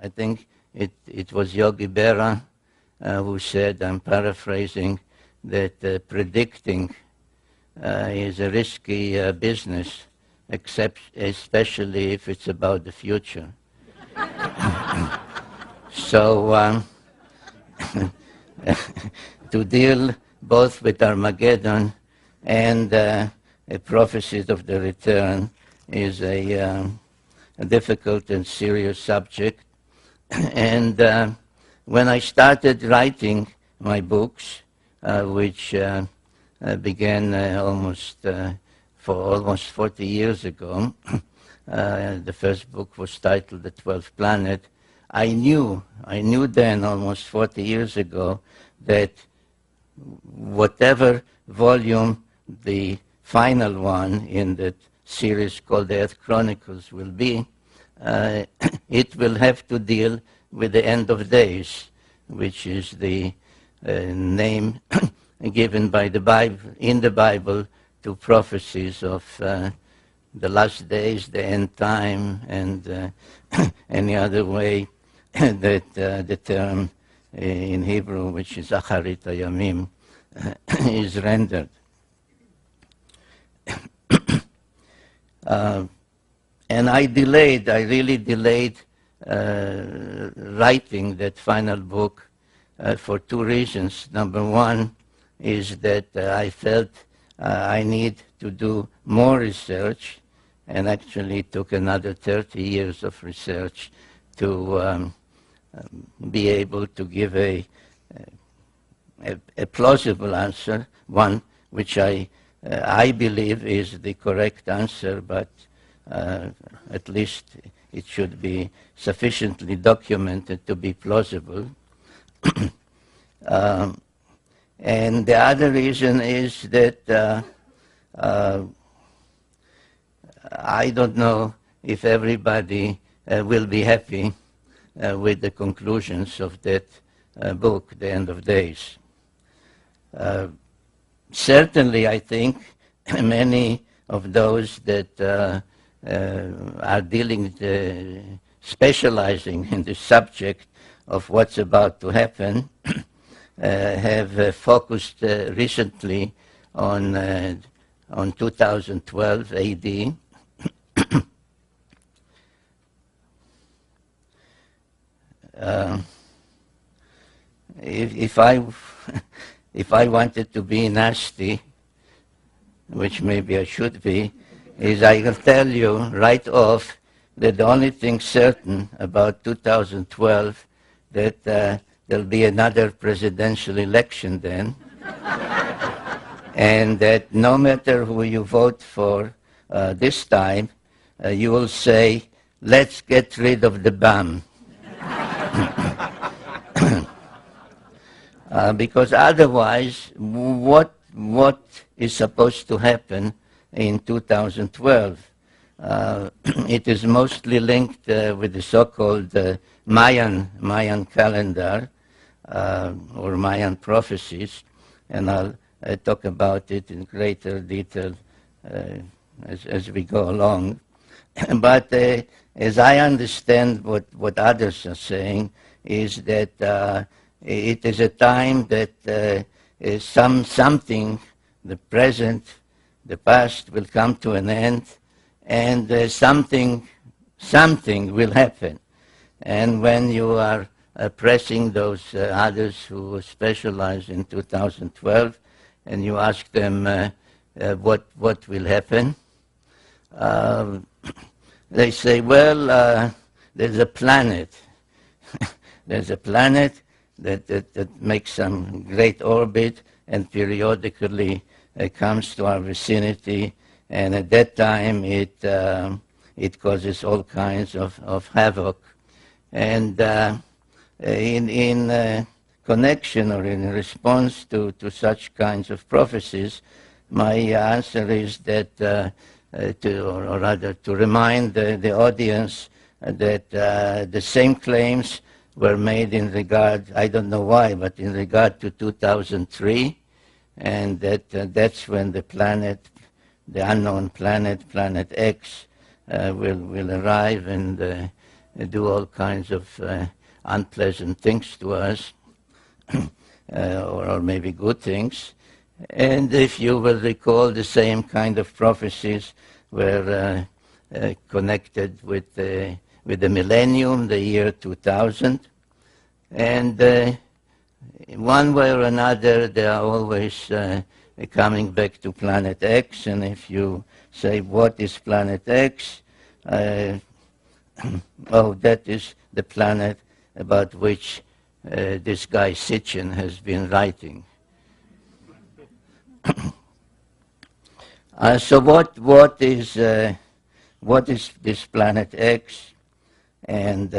I think it was Yogi Berra who said, I'm paraphrasing, that predicting is a risky business, especially if it's about the future. So to deal both with Armageddon and prophecies of the return is a difficult and serious subject. And when I started writing my books, which began for almost 40 years ago, the first book was titled The 12th Planet. I knew then, almost 40 years ago, that whatever volume the final one in that series called the Earth Chronicles will be, it will have to deal with the end of days, which is the name given by the Bible, in the Bible, to prophecies of the last days, the end time, and any other way that the term in Hebrew, which is Acharit Hayamim, is rendered. And I really delayed writing that final book for two reasons. Number one is that I felt I need to do more research, and actually took another 30 years of research to be able to give a plausible answer, one which I believe is the correct answer, but at least it should be sufficiently documented to be plausible. And the other reason is that I don't know if everybody will be happy with the conclusions of that book, The End of Days. Certainly, I think many of those that are specializing in the subject of what's about to happen have focused recently on 2012 AD. If I wanted to be nasty, which maybe I should be, is I can tell you right off that the only thing certain about 2012 that there'll be another presidential election then, and that no matter who you vote for this time, you will say, let's get rid of the BAM. Because otherwise, what is supposed to happen in 2012? It is mostly linked with the so-called Mayan calendar, or Mayan prophecies, and I'll talk about it in greater detail as we go along. But as I understand what others are saying, is that it is a time that something, the present, the past will come to an end, and something will happen. And when you are pressing those others who specialize in 2012, and you ask them what will happen, they say, well, there's a planet. There's a planet that makes some great orbit and periodically comes to our vicinity, and at that time it causes all kinds of havoc. And in connection or in response to such kinds of prophecies, my answer is that to remind the audience that the same claims were made in regard, I don't know why, but in regard to 2003, and that's when the planet, the unknown planet, Planet X, will arrive, and do all kinds of unpleasant things to us, or maybe good things. And if you will recall, the same kind of prophecies were connected with the millennium, the year 2000. And one way or another, they are always coming back to Planet X. And if you say, what is Planet X? Oh, that is the planet about which this guy Sitchin has been writing. So what is this Planet X, and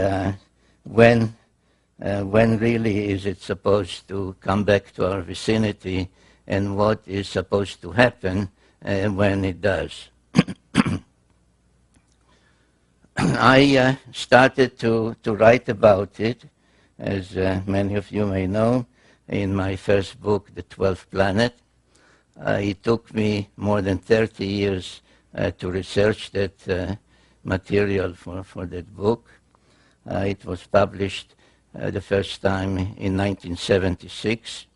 when really is it supposed to come back to our vicinity, and what is supposed to happen when it does? I started to write about it, as many of you may know, in my first book, The 12th Planet. It took me more than 30 years to research that material for that book. It was published the first time in 1976.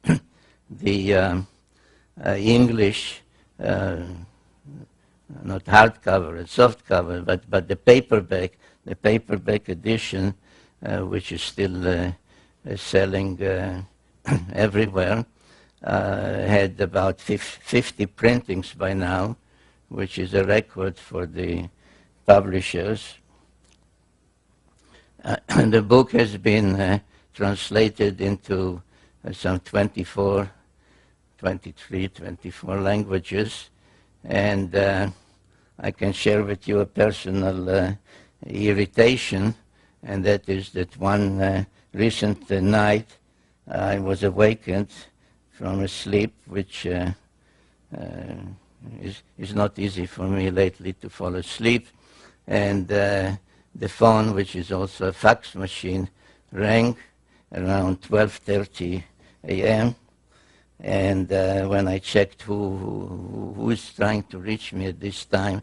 The English, not hardcover, it's softcover, but the paperback edition, which is still selling everywhere, had about 50 printings by now, which is a record for the publishers. The book has been translated into some 24 languages, and I can share with you a personal irritation, and that is that one recent night I was awakened from a sleep which is not easy for me lately to fall asleep, and the phone, which is also a fax machine, rang around 12:30 a.m. And when I checked who is trying to reach me at this time,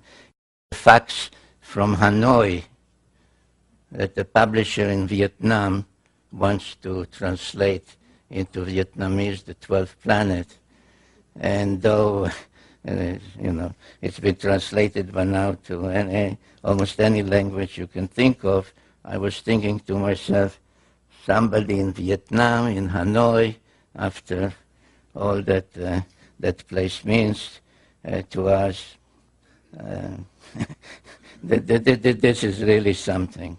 a fax from Hanoi that the publisher in Vietnam wants to translate into Vietnamese the 12th Planet. And though it's been translated by now to almost any language you can think of, I was thinking to myself, somebody in Vietnam, in Hanoi, after all that that place means to us, this is really something.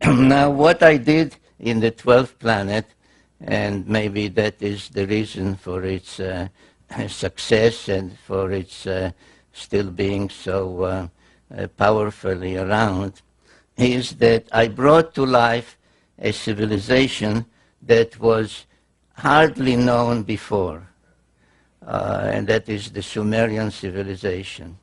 Now what I did in the 12th Planet, and maybe that is the reason for its success and for its still being so powerfully around, is that I brought to life a civilization that was hardly known before, and that is the Sumerian civilization.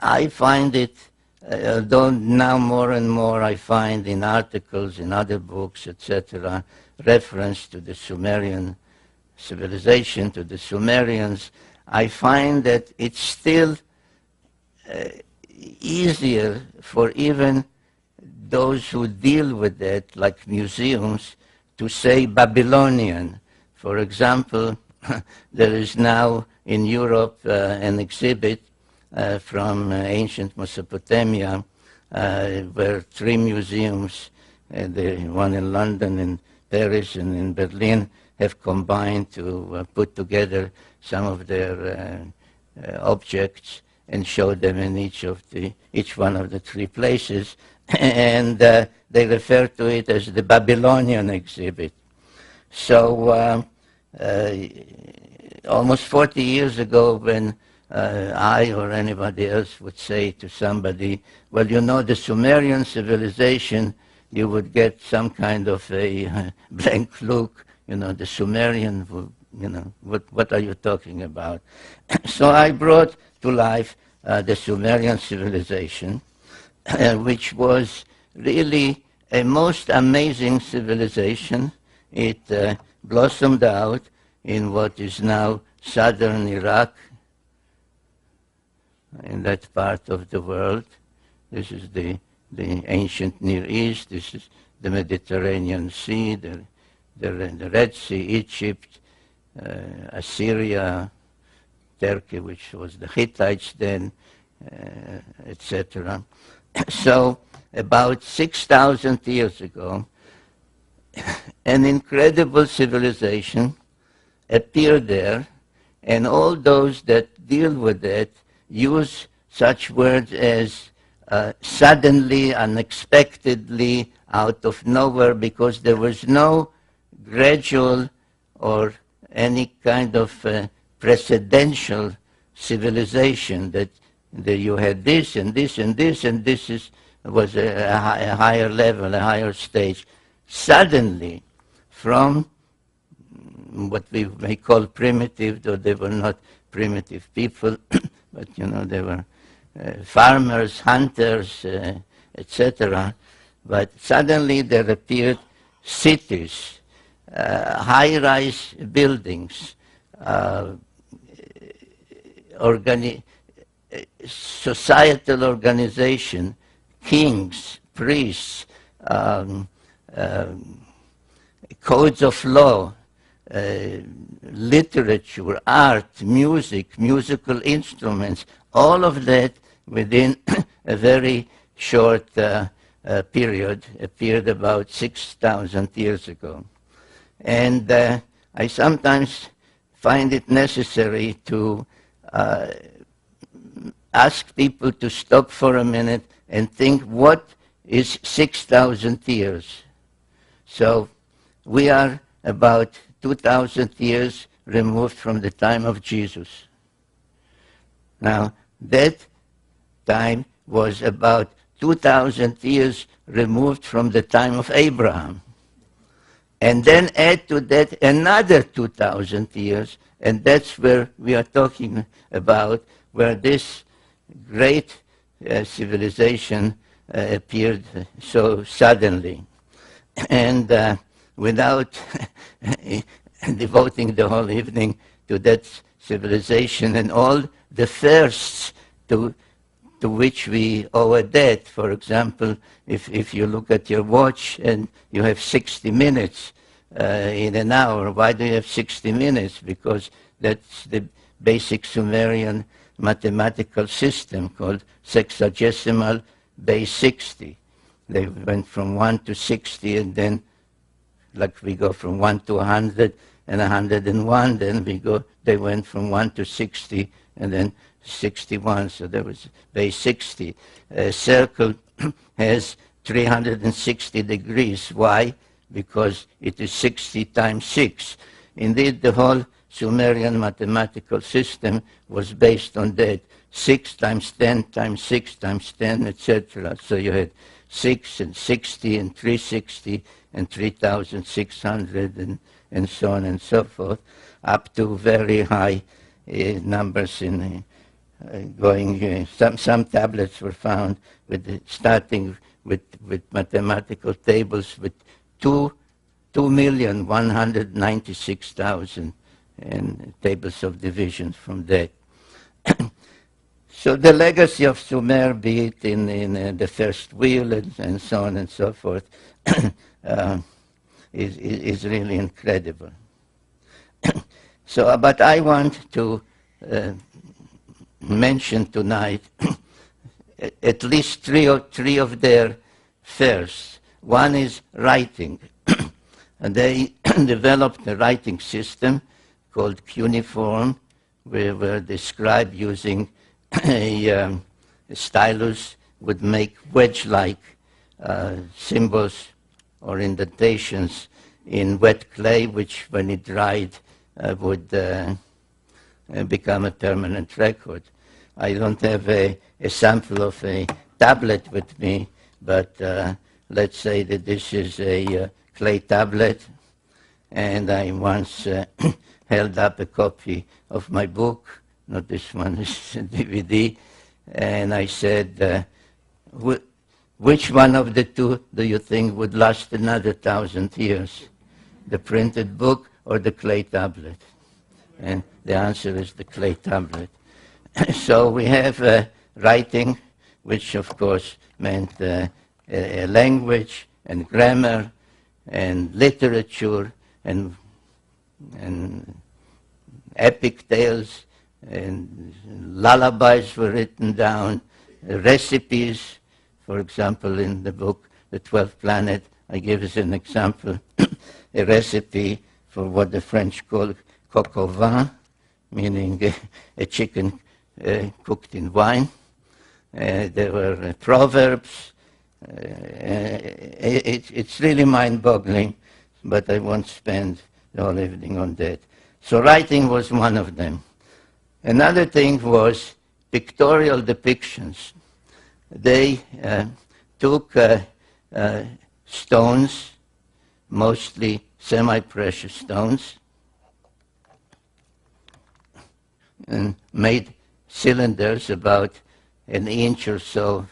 I find it, though now more and more I find in articles, in other books, etc., reference to the Sumerian civilization, to the Sumerians, I find that it's still easier for even those who deal with that, like museums, to say Babylonian. For example, there is now in Europe an exhibit from ancient Mesopotamia where 3 museums, the one in London, in Paris, and in Berlin, have combined to put together some of their objects and show them in each one of the 3 places. And they refer to it as the Babylonian exhibit. So almost 40 years ago, when I or anybody else would say to somebody, well, you know, the Sumerian civilization, you would get some kind of a blank look, the Sumerian, what are you talking about? So I brought to life the Sumerian civilization, which was really a most amazing civilization. It blossomed out in what is now southern Iraq, in that part of the world, This is the ancient Near East. This is the Mediterranean Sea, the Red Sea, Egypt, Assyria, Turkey, which was the Hittites then, etc. So about 6,000 years ago, an incredible civilization appeared there, and all those that deal with it use such words as suddenly, unexpectedly, out of nowhere, because there was no gradual or any kind of precedential civilization that you had this and this and this, and this was a higher level, a higher stage. Suddenly, from what we may call primitive, though they were not primitive people, but they were farmers, hunters, etc. But suddenly there appeared cities, high-rise buildings, societal organization, kings, priests, codes of law, literature, art, music, musical instruments, all of that within a very short period appeared about 6,000 years ago. And I sometimes find it necessary to ask people to stop for a minute and think, what is 6,000 years? So we are about 2,000 years removed from the time of Jesus. Now, that time was about 2,000 years removed from the time of Abraham. And then add to that another 2,000 years, and that's where we are talking about, where this great civilization appeared so suddenly. And without devoting the whole evening to that civilization and all the firsts to which we owe a debt. For example, if you look at your watch and you have 60 minutes in an hour, why do you have 60 minutes? Because that's the basic Sumerian mathematical system called sexagesimal base 60. They went from 1 to 60, and then like we go from 1 to 100 and 101, then they went from 1 to 60 and then 61, so there was base 60. A circle has 360 degrees. Why? Because it is 60 times 6. Indeed, the whole Sumerian mathematical system was based on that. 6 times 10 times 6 times 10, etc. So you had 6 and 60 and 360 and 3,600 and so on and so forth, up to very high numbers in going. Some tablets were found starting with mathematical tables with 2,196,000 and tables of division from that. So the legacy of Sumer, be it in the first wheel and so on and so forth, is really incredible. So, but I want to mention tonight at least three of their firsts. One is writing. And they developed a writing system called cuneiform, where the scribe using a stylus would make wedge-like symbols or indentations in wet clay, which when it dried would become a permanent record. I don't have a sample of a tablet with me, but let's say that this is a clay tablet, and I once held up a copy of my book, not this one, this is a DVD, and I said, which one of the two do you think would last another 1,000 years? The printed book or the clay tablet? And the answer is the clay tablet. So we have writing, which of course meant a language and grammar and literature and epic tales and lullabies were written down, recipes. For example, in the book, The 12th Planet, I give as an example a recipe for what the French call coq au vin, meaning a chicken cooked in wine. There were proverbs. It's really mind-boggling, but I won't spend the whole evening on that. So writing was one of them. Another thing was pictorial depictions. They took stones, mostly semi-precious stones, and made cylinders about an inch or so,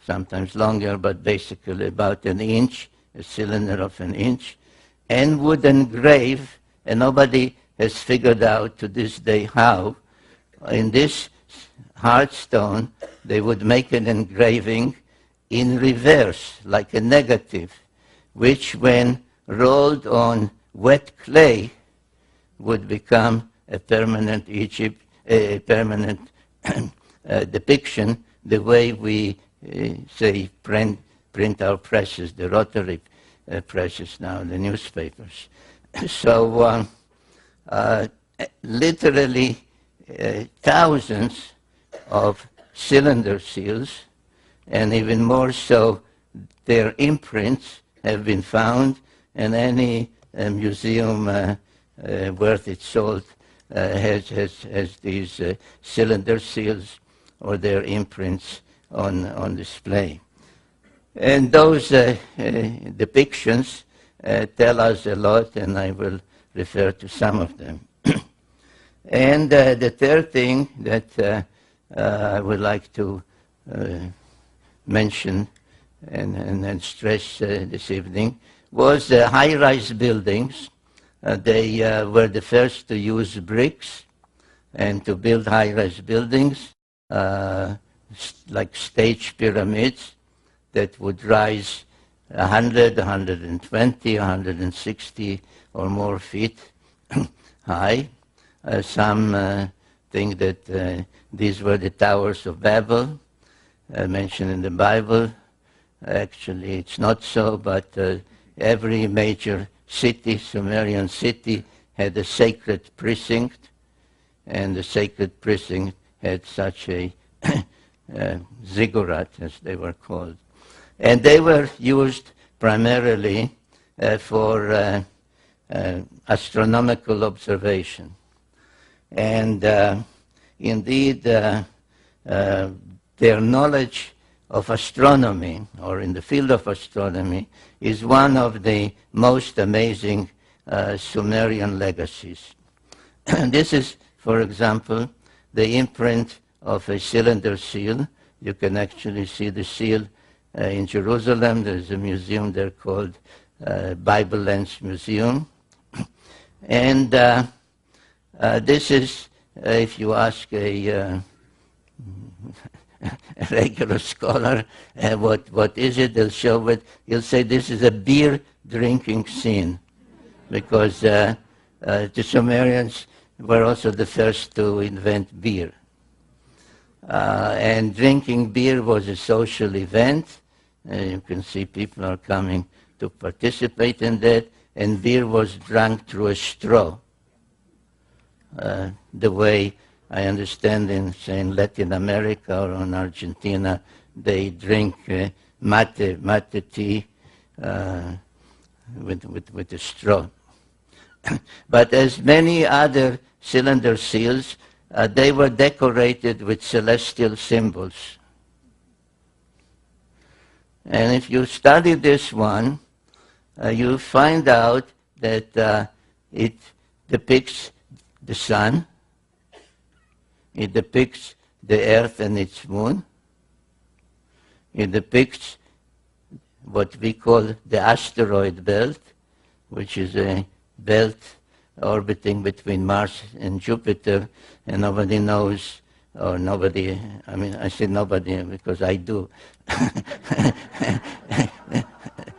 sometimes longer, but basically about an inch, a cylinder of an inch, and would engrave, and nobody has figured out to this day how, in this hard stone, they would make an engraving in reverse, like a negative, which when rolled on wet clay would become a permanent depiction, the way we say print our presses, the rotary presses now, the newspapers. So literally thousands of cylinder seals, and even more so, their imprints have been found, and any museum worth its salt has these cylinder seals or their imprints on display. And those depictions tell us a lot, and I will refer to some of them. And the third thing that I would like to mention and stress this evening was high-rise buildings. They were the first to use bricks and to build high-rise buildings, like stage pyramids that would rise 100, 120, 160 or more feet high. Some think that these were the towers of Babel, mentioned in the Bible. Actually, it's not so, but every major city, Sumerian city, had a sacred precinct, and the sacred precinct had such a ziggurat, as they were called. And they were used primarily for astronomical observation. And indeed, their knowledge of astronomy, or in the field of astronomy, is one of the most amazing Sumerian legacies. This is, for example, the imprint of a cylinder seal. You can actually see the seal in Jerusalem. There's a museum there called Bible Lens Museum. And this is, if you ask a regular scholar, what is it? They'll show it. He'll say this is a beer drinking scene, because the Sumerians were also the first to invent beer. And drinking beer was a social event. You can see people are coming to participate in that, and beer was drunk through a straw. The way I understand in, say, in Latin America or in Argentina, they drink mate tea with a straw. But as many other cylinder seals, they were decorated with celestial symbols. And if you study this one, you find out that it depicts the sun, it depicts the earth and its moon, it depicts what we call the asteroid belt, which is a belt orbiting between Mars and Jupiter, and nobody knows or nobody, I mean, I say nobody because I do.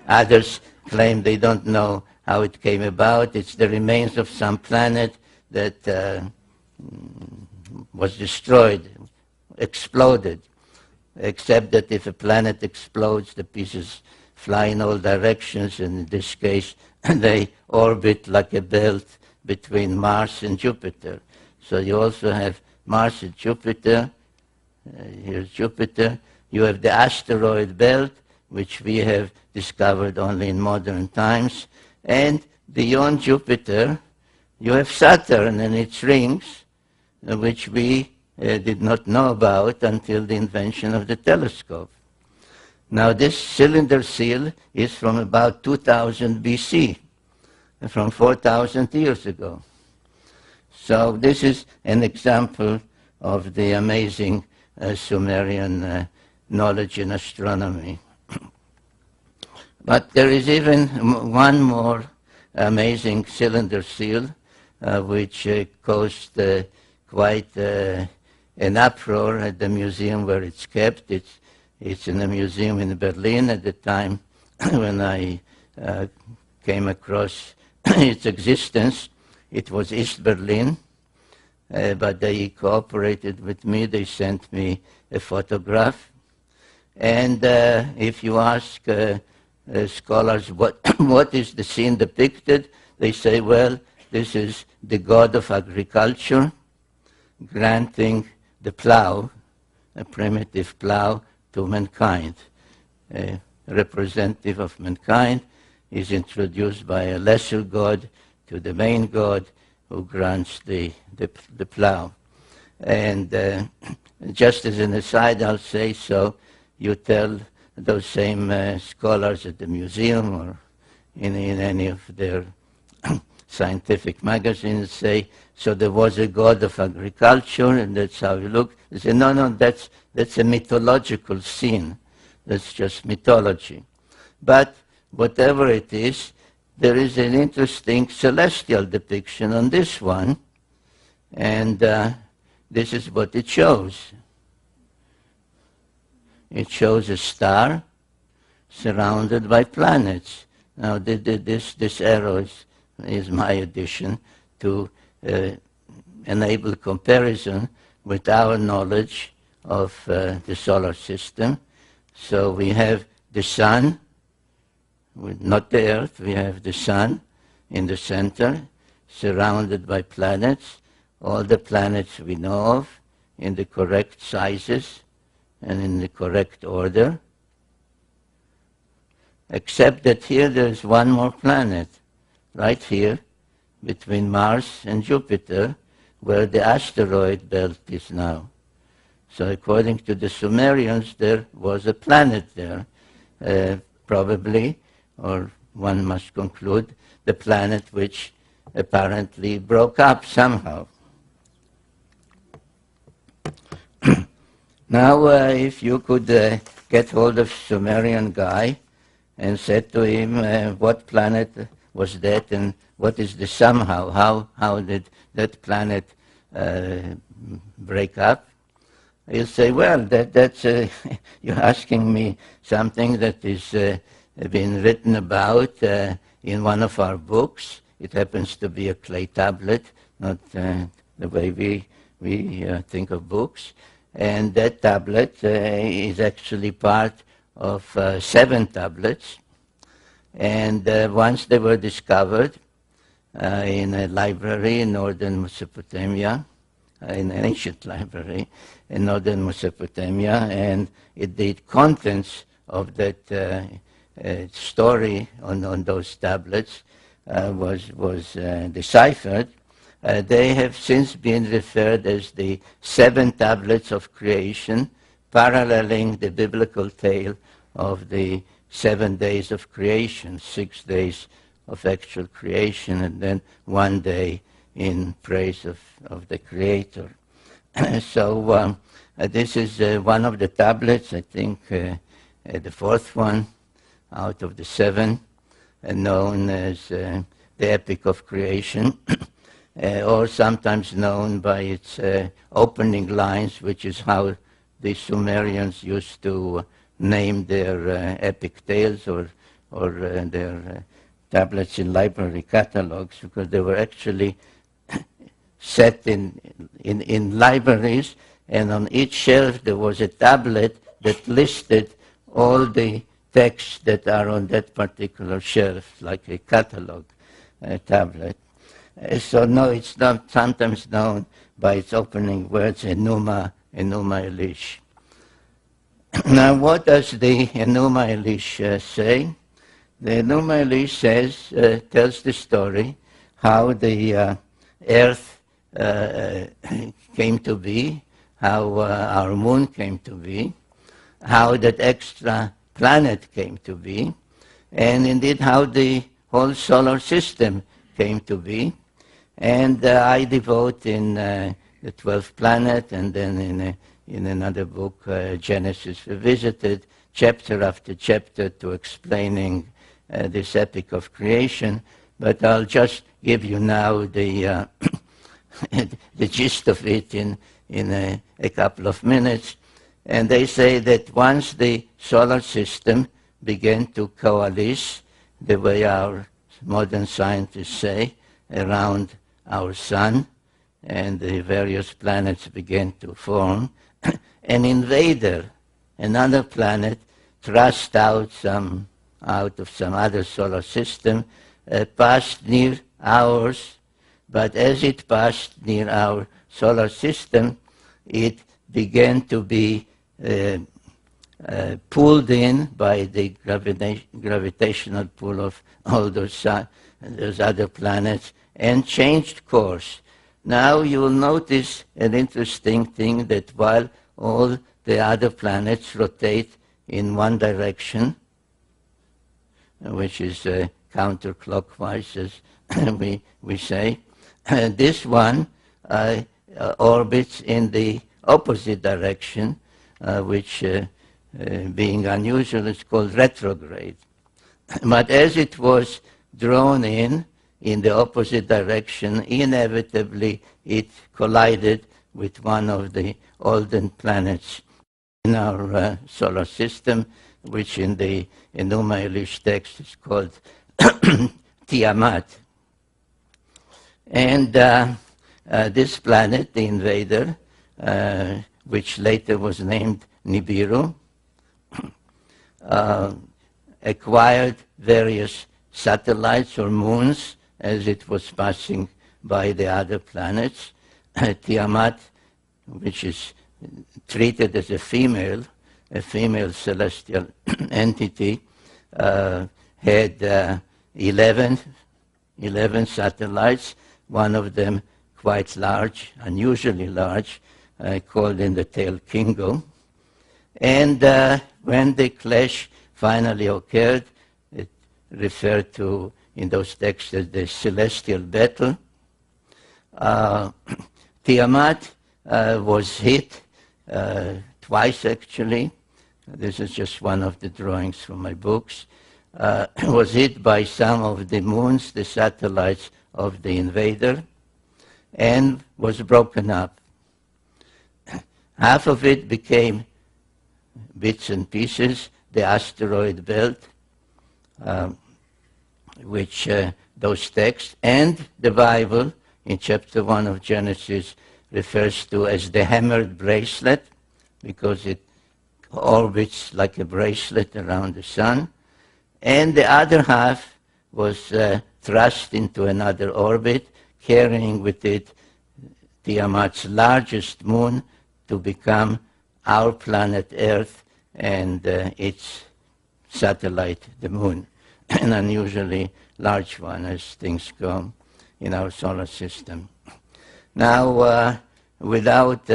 Others claim they don't know how it came about. It's the remains of some planet that was destroyed, exploded, except that if a planet explodes, the pieces fly in all directions, and in this case, they orbit like a belt between Mars and Jupiter. So you also have Mars and Jupiter. Here's Jupiter. You have the asteroid belt, which we have discovered only in modern times. And beyond Jupiter, you have Saturn and its rings, which we did not know about until the invention of the telescope. Now, this cylinder seal is from about 2000 BC, from 4,000 years ago. So this is an example of the amazing Sumerian knowledge in astronomy. But there is even one more amazing cylinder seal, which caused quite an uproar at the museum where it's kept. It's in a museum in Berlin at the time when I came across its existence. It was East Berlin, but they cooperated with me. They sent me a photograph. And if you ask scholars what is the scene depicted, they say, well, this is the god of agriculture granting the plow, a primitive plow, to mankind. A representative of mankind is introduced by a lesser god to the main god who grants the plow. And just as an aside, I'll say, so you tell those same scholars at the museum or in any of their scientific magazines, say, so there was a god of agriculture and that's how you look. They say, no, that's a mythological scene. That's just mythology. But whatever it is, there is an interesting celestial depiction on this one, and this is what it shows. It shows a star surrounded by planets. Now, this arrow is my addition to enable comparison with our knowledge of the solar system. So we have the sun, not the earth, we have the sun in the center, surrounded by planets, all the planets we know of in the correct sizes and in the correct order, except that here there's one more planet, right here, between Mars and Jupiter, where the asteroid belt is now. So according to the Sumerians, there was a planet there, probably, or one must conclude, the planet which apparently broke up somehow. Now, if you could get hold of Sumerian guy and said to him, what planet was that and what is the somehow, how did that planet break up? He'll say, well, that's you're asking me something that is been written about in one of our books. It happens to be a clay tablet, not the way we think of books. And that tablet is actually part of 7 tablets. And once they were discovered in a library in northern Mesopotamia, in an ancient library in northern Mesopotamia, and the contents of that story on those tablets was deciphered. They have since been referred as the 7 tablets of creation, paralleling the biblical tale of the 7 days of creation, 6 days of actual creation, and then 1 day in praise of the Creator. So this is one of the tablets, I think the 4th one out of the 7, known as the Epic of Creation. or sometimes known by its opening lines, which is how the Sumerians used to name their epic tales or their tablets in library catalogs, because they were actually set in libraries, and on each shelf there was a tablet that listed all the texts that are on that particular shelf, like a catalog tablet. So no, it's not sometimes known by its opening words, Enuma Elish. Now, what does the Enuma Elish say? The Enuma Elish tells the story how the earth came to be, how our moon came to be, how that extra planet came to be, and indeed how the whole solar system came to be. And I devote in the 12th planet, and then in another book, Genesis Revisited, chapter after chapter to explaining this epic of creation. But I'll just give you now the the gist of it in a couple of minutes. And they say that once the solar system began to coalesce, the way our modern scientists say, around our sun, and the various planets began to form, an invader, another planet, thrust out of some other solar system, passed near ours, but as it passed near our solar system, it began to be pulled in by the gravitational pull of all those other planets, and changed course. Now you will notice an interesting thing, that while all the other planets rotate in one direction, which is counterclockwise, as we say, this one orbits in the opposite direction, which, being unusual, is called retrograde. But as it was drawn in the opposite direction, inevitably it collided with one of the olden planets in our solar system, which in the Enuma Elish text is called Tiamat. And this planet, the invader, which later was named Nibiru, acquired various satellites or moons as it was passing by the other planets. Tiamat, which is treated as a female celestial entity, had 11 satellites, one of them quite large, unusually large, called in the tale Kingo. And when the clash finally occurred, it referred to in those texts as the celestial battle. Tiamat was hit twice, actually. This is just one of the drawings from my books. Was hit by some of the moons, the satellites of the invader, and was broken up. Half of it became bits and pieces, the asteroid belt, which those texts and the Bible in chapter 1 of Genesis refers to as the hammered bracelet, because it orbits like a bracelet around the sun. And the other half was thrust into another orbit, carrying with it Tiamat's largest moon to become our planet Earth and its satellite, the moon, an unusually large one as things go in our solar system. Now, without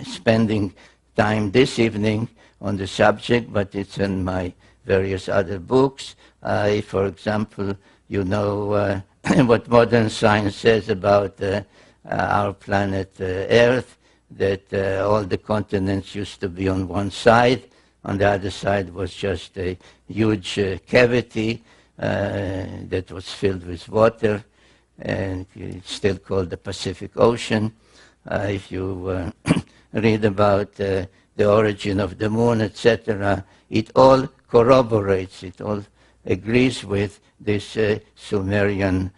spending time this evening on the subject, but it's in my various other books. For example, you know what modern science says about our planet Earth, that all the continents used to be on one side. On the other side was just a huge cavity that was filled with water. and it's still called the Pacific Ocean. If you read about the origin of the moon, etc., it all corroborates, it all agrees with this Sumerian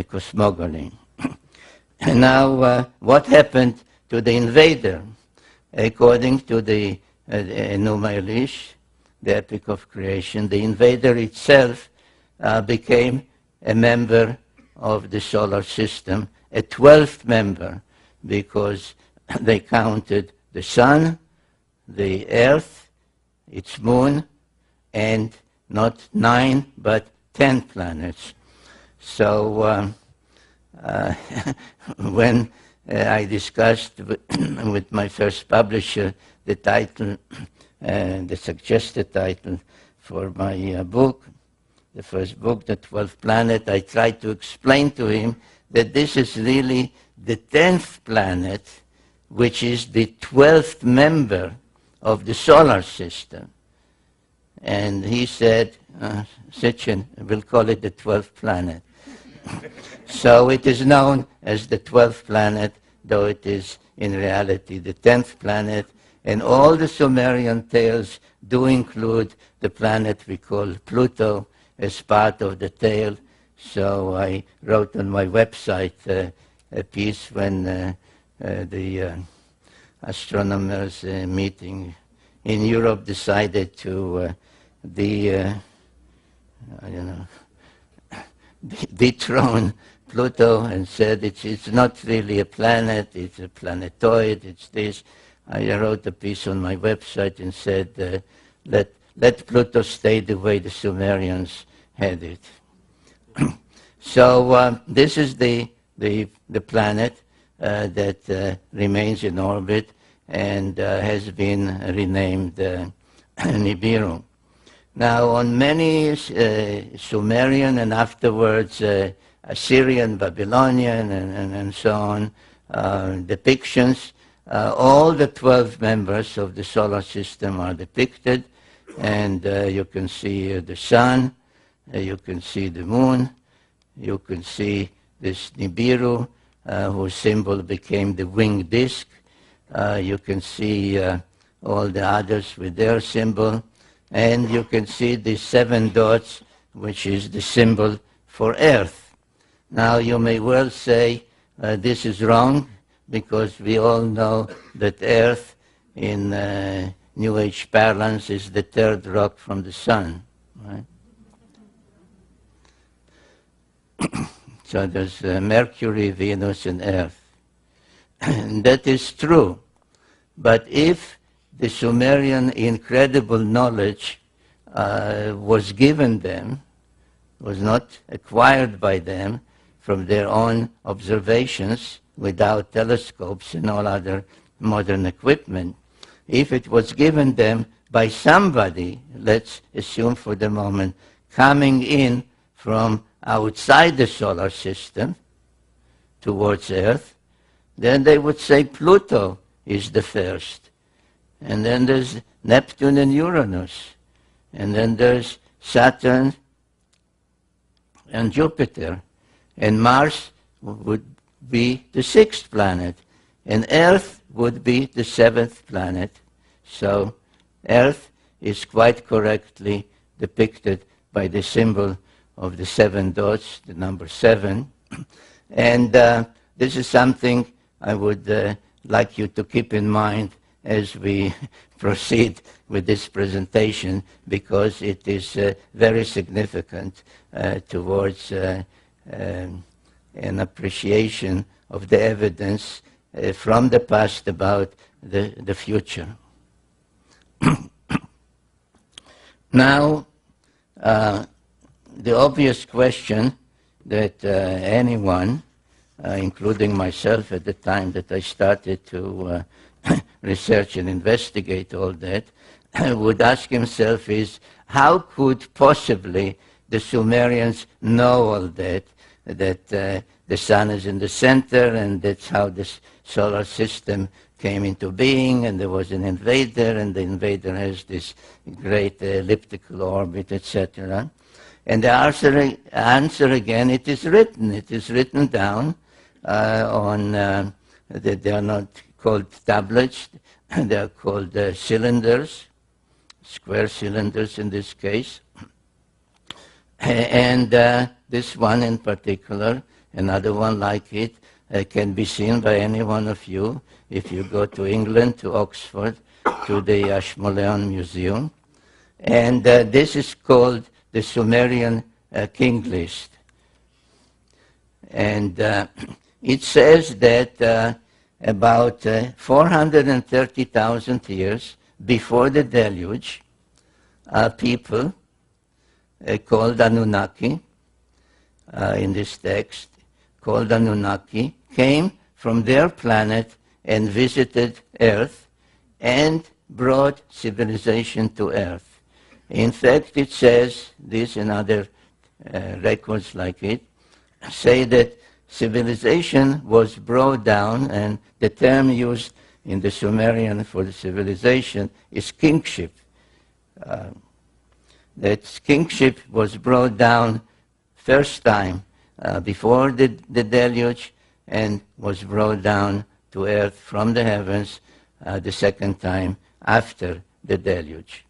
cosmogony. And now, what happened to the invader? According to the Enuma Elish, the Epic of Creation, the invader itself became a member of the solar system, a 12th member, because they counted the sun, the earth, its moon, and not 9 but 10 planets. So when I discussed with my first publisher the title, the suggested title for my book, the first book, The 12th Planet, I tried to explain to him that this is really the 10th planet, which is the 12th member of the solar system. And he said, Sitchin, we'll call it the 12th planet. So it is known as the 12th planet, though it is in reality the 10th planet. And all the Sumerian tales do include the planet we call Pluto as part of the tale. So I wrote on my website a piece when the astronomers meeting in Europe decided to dethrone Pluto and said it's not really a planet, it's a planetoid, it's this. I wrote a piece on my website and said, let Pluto stay the way the Sumerians had it. So this is the planet that remains in orbit and has been renamed Nibiru. Now, on many Sumerian and afterwards Assyrian, Babylonian, and so on depictions, all the 12 members of the solar system are depicted, and you can see the sun, you can see the moon, you can see this Nibiru, whose symbol became the winged disk. You can see all the others with their symbol, and you can see the 7 dots, which is the symbol for Earth. Now, you may well say this is wrong, because we all know that Earth in New Age parlance is the 3rd rock from the sun, right? So there's Mercury, Venus, and Earth. And that is true. But if the Sumerian incredible knowledge was given them, was not acquired by them from their own observations without telescopes and all other modern equipment, if it was given them by somebody, let's assume for the moment, coming in from outside the solar system towards Earth, then they would say Pluto is the first. And then there's Neptune and Uranus. And then there's Saturn and Jupiter. And Mars would be the 6th planet. And Earth would be the 7th planet. So Earth is quite correctly depicted by the symbol of the 7 dots, the number 7. And this is something I would like you to keep in mind as we proceed with this presentation, because it is very significant towards an appreciation of the evidence from the past about the future. Now, the obvious question that anyone, including myself at the time that I started to research and investigate all that, would ask himself is, how could possibly the Sumerians know all that, that the sun is in the center, and that's how this solar system came into being, and there was an invader, and the invader has this great elliptical orbit, etc. And the answer again, it is written down they are not called tablets, they are called cylinders, square cylinders in this case. And this one in particular, another one like it, can be seen by any one of you if you go to England, to Oxford, to the Ashmolean Museum. And this is called the Sumerian King List. And it says that about 430,000 years before the deluge, people called Annunaki, in this text, called Annunaki, came from their planet and visited Earth and brought civilization to Earth. In fact, it says, this and other records like it, say that civilization was brought down, and the term used in the Sumerian for the civilization is kingship. That kingship was brought down first time before the deluge and was brought down to earth from the heavens the second time after the deluge.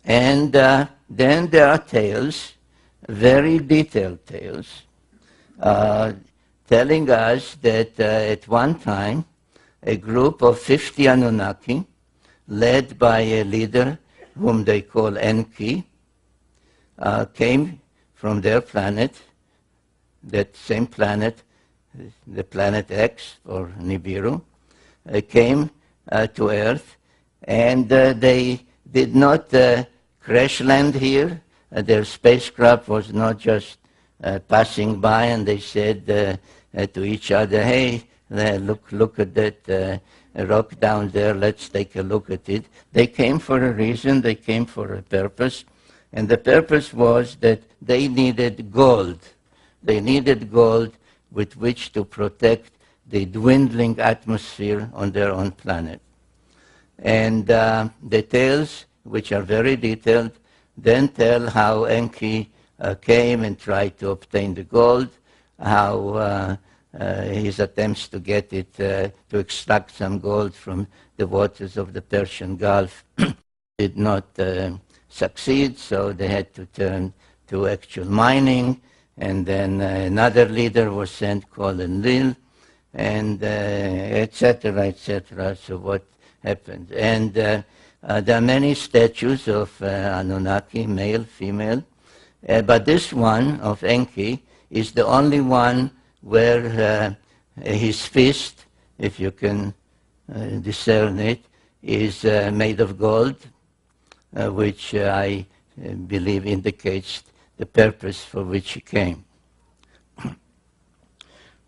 And then there are tales, very detailed tales, telling us that at one time a group of 50 Anunnaki, led by a leader whom they call Enki, came from their planet, that same planet, the planet X or Nibiru, came to Earth, and they did not crash land here. Their spacecraft was not just passing by, and they said to each other, hey, look at that rock down there, let's take a look at it. They came for a reason, they came for a purpose, and the purpose was that they needed gold. They needed gold with which to protect the dwindling atmosphere on their own planet. And the tales, which are very detailed, then tell how Enki came and tried to obtain the gold, how his attempts to get it, to extract some gold from the waters of the Persian Gulf did not succeed, so they had to turn to actual mining. And then another leader was sent called Enlil, and etc., etc. So what happened? And there are many statues of Anunnaki, male, female, but this one of Enki is the only one where his fist, if you can discern it, is made of gold, which I believe indicates the purpose for which he came.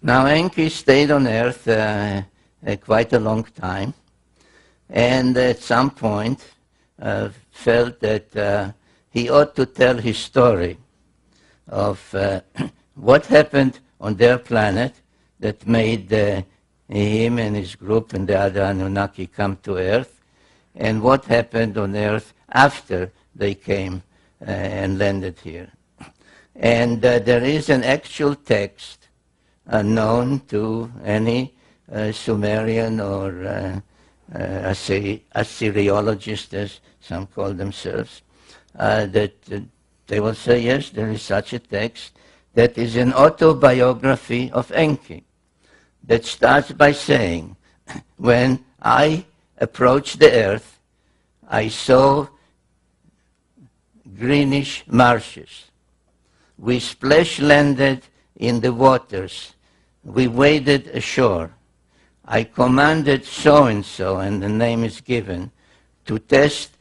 Now Enki stayed on Earth quite a long time, and at some point felt that he ought to tell his story of what happened on their planet that made him and his group and the other Anunnaki come to Earth, and what happened on Earth after they came and landed here. And there is an actual text known to any Sumerian or Assyriologist, as some call themselves, that they will say, yes, there is such a text that is an autobiography of Enki that starts by saying, when I approached the earth, I saw greenish marshes. We splash-landed in the waters. We waded ashore. I commanded so-and-so, and the name is given, to test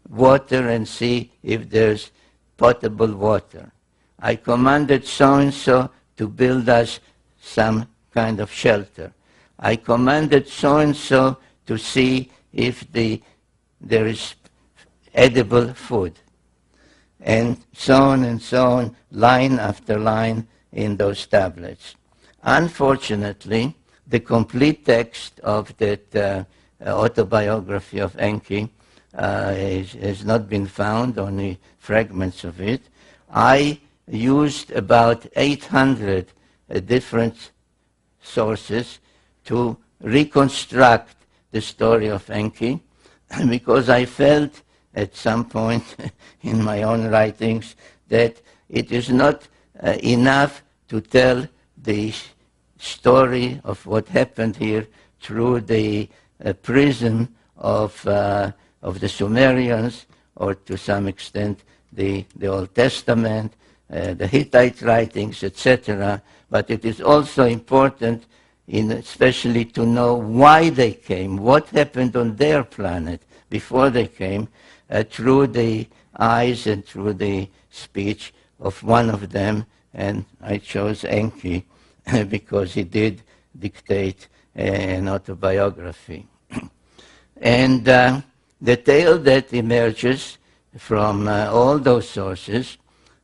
water and see if there's potable water. I commanded so-and-so to build us some kind of shelter. I commanded so-and-so to see if there is edible food. And so on, line after line in those tablets. Unfortunately, the complete text of that autobiography of Enki has not been found, only fragments of it, I used about 800 different sources to reconstruct the story of Enki, because I felt at some point in my own writings that it is not enough to tell the story of what happened here through the prism of the Sumerians, or to some extent the Old Testament, the Hittite writings, etc. But it is also important, especially to know why they came, what happened on their planet before they came, through the eyes and through the speech of one of them. And I chose Enki because he did dictate an autobiography. And the tale that emerges from all those sources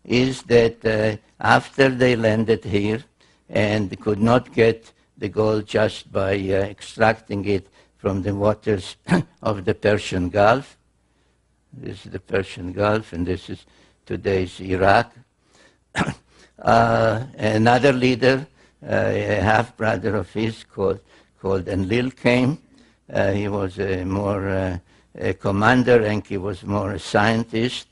is that after they landed here and could not get the gold just by extracting it from the waters of the Persian Gulf. This is the Persian Gulf, and this is today's Iraq. Another leader, a half-brother of his called Enlil, came. He was more a commander, and he was more a scientist.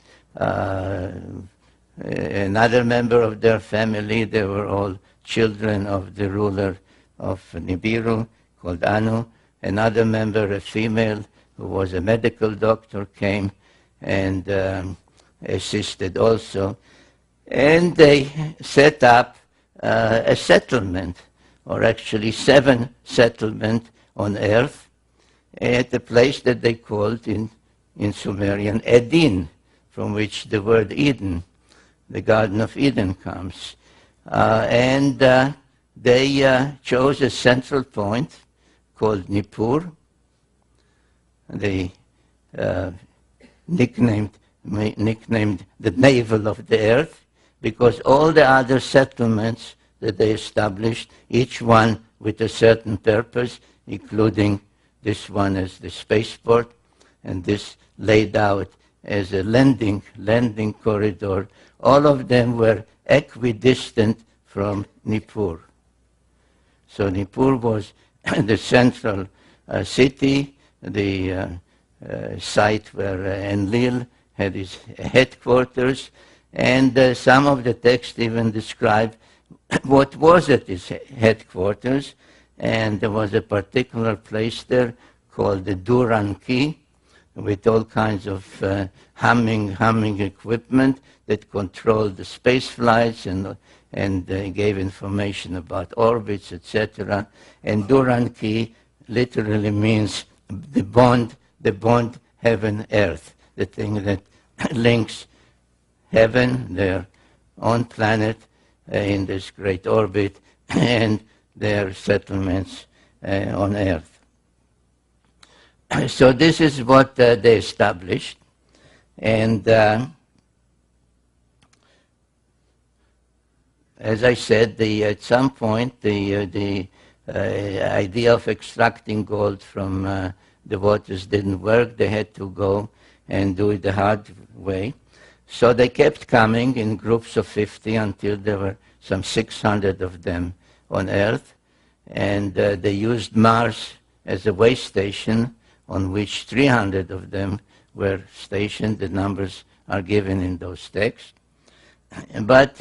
Another member of their family, they were all children of the ruler of Nibiru, called Anu. Another member, a female, who was a medical doctor, came and assisted also. And they set up a settlement, or actually 7 settlements on earth, at a place that they called in Sumerian Edin, from which the word Eden, the Garden of Eden, comes. And they chose a central point called Nippur. They nicknamed the navel of the earth, because all the other settlements that they established, each one with a certain purpose, including this one as the spaceport, and this laid out as a landing corridor. All of them were equidistant from Nippur. So Nippur was the central city, the site where Enlil had his headquarters, and some of the texts even describe what was at his headquarters. And there was a particular place there called the Annunaki, with all kinds of humming equipment that controlled the space flights and gave information about orbits, etc. And Annunaki literally means the bond heaven-earth, the thing that links heaven, their own planet in this great orbit, and their settlements on earth. So this is what they established. And as I said, at some point the idea of extracting gold from the waters didn't work. They had to go and do it the hard way. So they kept coming in groups of 50 until there were some 600 of them on Earth. And they used Mars as a way station, on which 300 of them were stationed. The numbers are given in those texts. But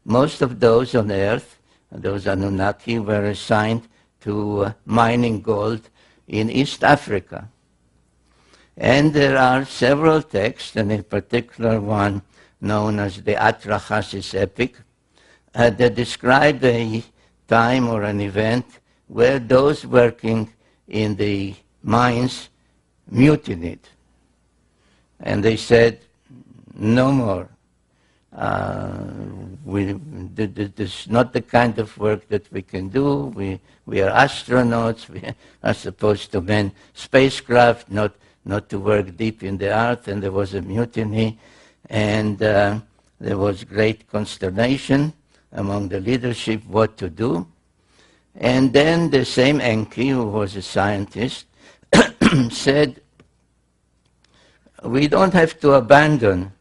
most of those on Earth, those Annunaki, were assigned to mining gold in East Africa. And there are several texts, and in particular one known as the Atrahasis epic, that describe a time or an event where those working in the mines mutinied. And they said, no more. This is not the kind of work that we can do. We are astronauts. We are supposed to man spacecraft, not to work deep in the earth. And there was a mutiny, and there was great consternation among the leadership what to do. And then the same Enki, who was a scientist, said, we don't have to abandon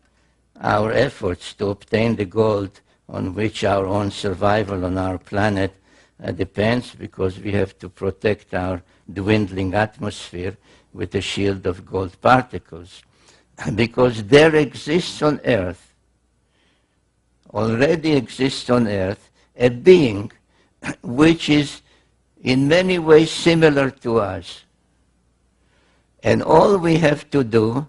our efforts to obtain the gold on which our own survival on our planet depends, because we have to protect our dwindling atmosphere with a shield of gold particles. Because there exists on Earth, already exists on Earth, a being which is in many ways similar to us. And all we have to do,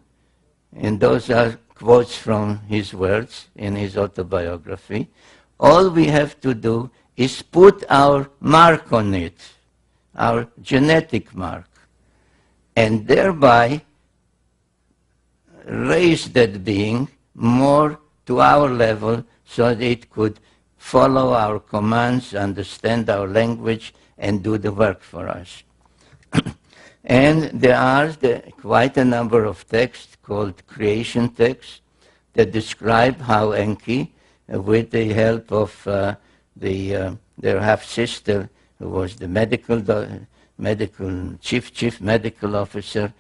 and those are quotes from his words in his autobiography, all we have to do is put our mark on it, our genetic mark, and thereby raise that being more to our level so that it could follow our commands, understand our language, and do the work for us. And there are quite a number of texts called creation texts that describe how Enki, with the help of their half-sister, who was the chief medical officer,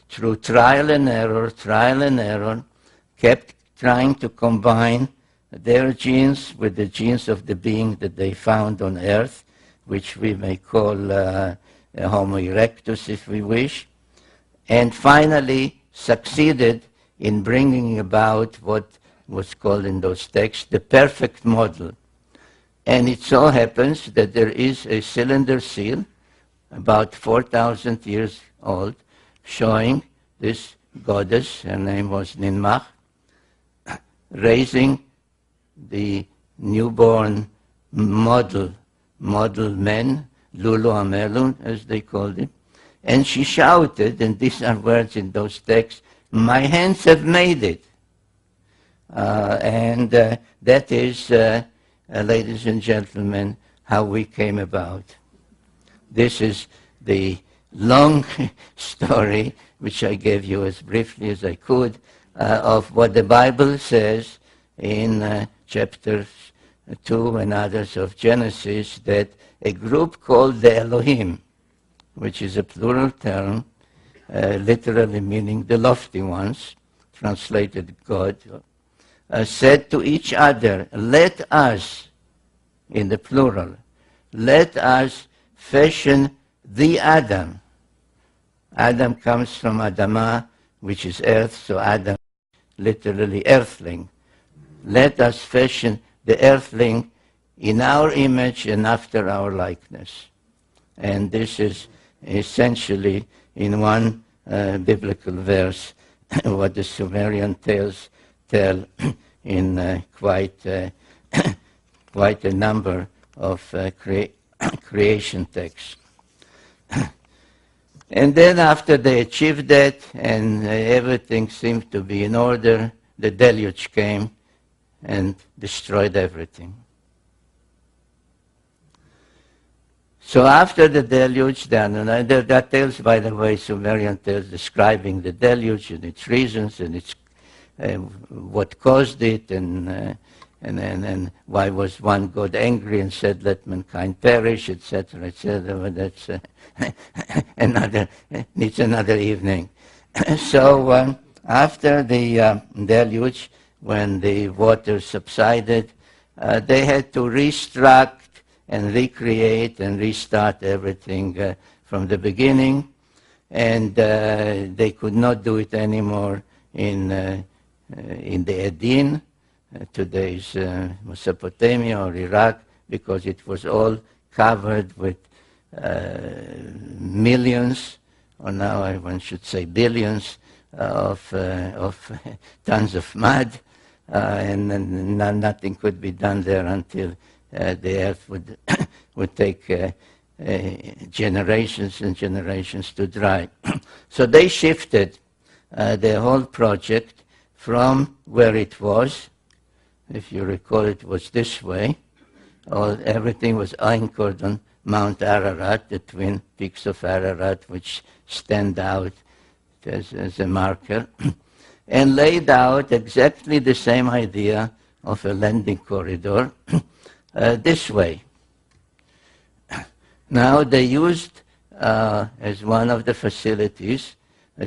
through trial and error, kept trying to combine their genes with the genes of the being that they found on Earth, which we may call Homo erectus, if we wish, and finally succeeded in bringing about what was called in those texts the perfect model. And it so happens that there is a cylinder seal, about 4,000 years old, showing this goddess, her name was Ninmah, raising the newborn model men, Lulu Amelu, as they called it. And she shouted, and these are words in those texts, "My hands have made it." And that is, ladies and gentlemen, how we came about. This is the long story, which I gave you as briefly as I could, of what the Bible says in chapters 2 and others of Genesis, that a group called the Elohim, which is a plural term, literally meaning the lofty ones, translated God, said to each other, "Let us," in the plural, "let us fashion the Adam." Adam comes from Adamah, which is earth, so Adam, literally earthling. Let us fashion the earthling in our image and after our likeness. And this is essentially, in one biblical verse, what the Sumerian tales tell in quite a number of creation texts. And then after they achieved that and everything seemed to be in order, the deluge came and destroyed everything. So after the deluge, there are tales, by the way, Sumerian tales describing the deluge and its reasons and its what caused it, and why was one God angry and said, "Let mankind perish," etc., etc. But that's needs another evening. So after the deluge, when the water subsided, they had to restruct and recreate and restart everything from the beginning, and they could not do it anymore in the Edin, today's Mesopotamia or Iraq, because it was all covered with millions, or now one should say billions, of tons of mud, and nothing could be done there until the earth would take generations and generations to dry. So they shifted the whole project from where it was. If you recall, it was this way. Everything was anchored on Mount Ararat, the twin peaks of Ararat, which stand out as a marker, and laid out exactly the same idea of a landing corridor this way. Now they used as one of the facilities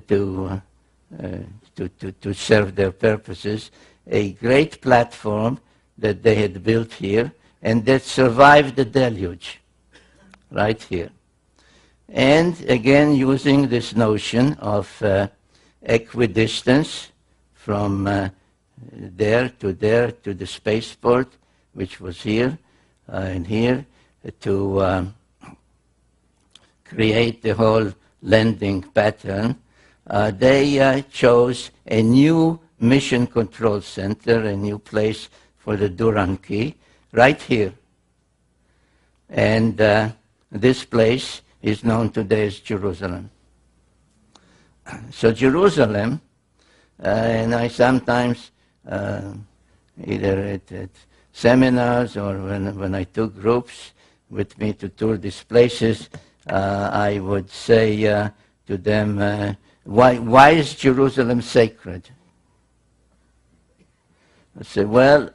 to serve their purposes a great platform that they had built here and that survived the deluge, right here. And again, using this notion of equidistance from there to the spaceport, which was here and here, to create the whole landing pattern, they chose a new mission control center, a new place for the Annunaki, right here. And this place is known today as Jerusalem. So Jerusalem, and I sometimes, either at seminars or when I took groups with me to tour these places, I would say to them, why is Jerusalem sacred? I say, well,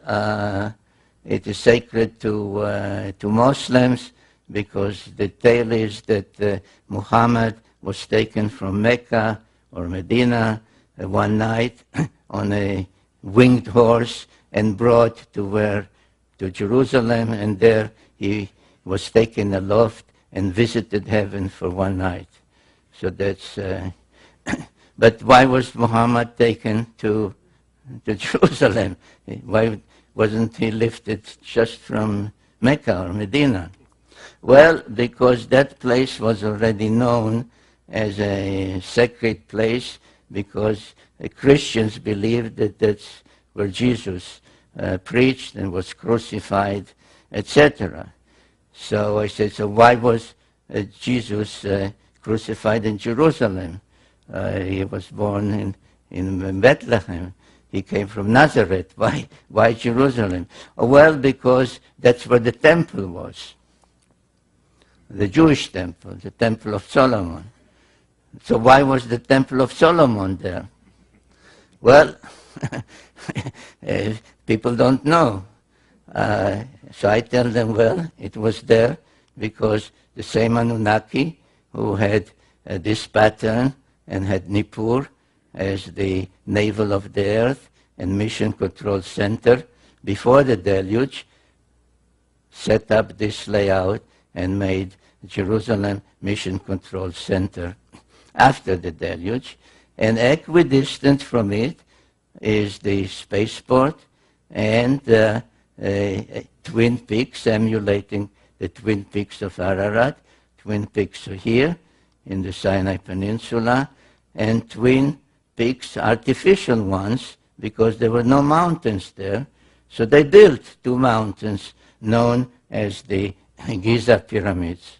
it is sacred to Muslims because the tale is that Muhammad was taken from Mecca or Medina one night on a winged horse and brought to Jerusalem, and there he was taken aloft and visited heaven for one night. So that's. But why was Muhammad taken to Jerusalem? Why wasn't he lifted just from Mecca or Medina? Well, because that place was already known as a sacred place, because the Christians believed that that's where Jesus preached and was crucified, etc. So I said, so why was Jesus crucified in Jerusalem? He was born in Bethlehem. He came from Nazareth. Why Jerusalem? Well, because that's where the temple was. The Jewish temple, the Temple of Solomon. So why was the Temple of Solomon there? Well, people don't know. So I tell them, well, it was there because the same Annunaki who had this pattern and had Nippur as the navel of the earth and mission control center before the deluge, set up this layout and made Jerusalem mission control center after the deluge. And equidistant from it is the spaceport and Twin Peaks, emulating the Twin Peaks of Ararat. Twin Peaks are here in the Sinai Peninsula, and Twin Peaks, artificial ones, because there were no mountains there. So they built two mountains known as the Giza Pyramids.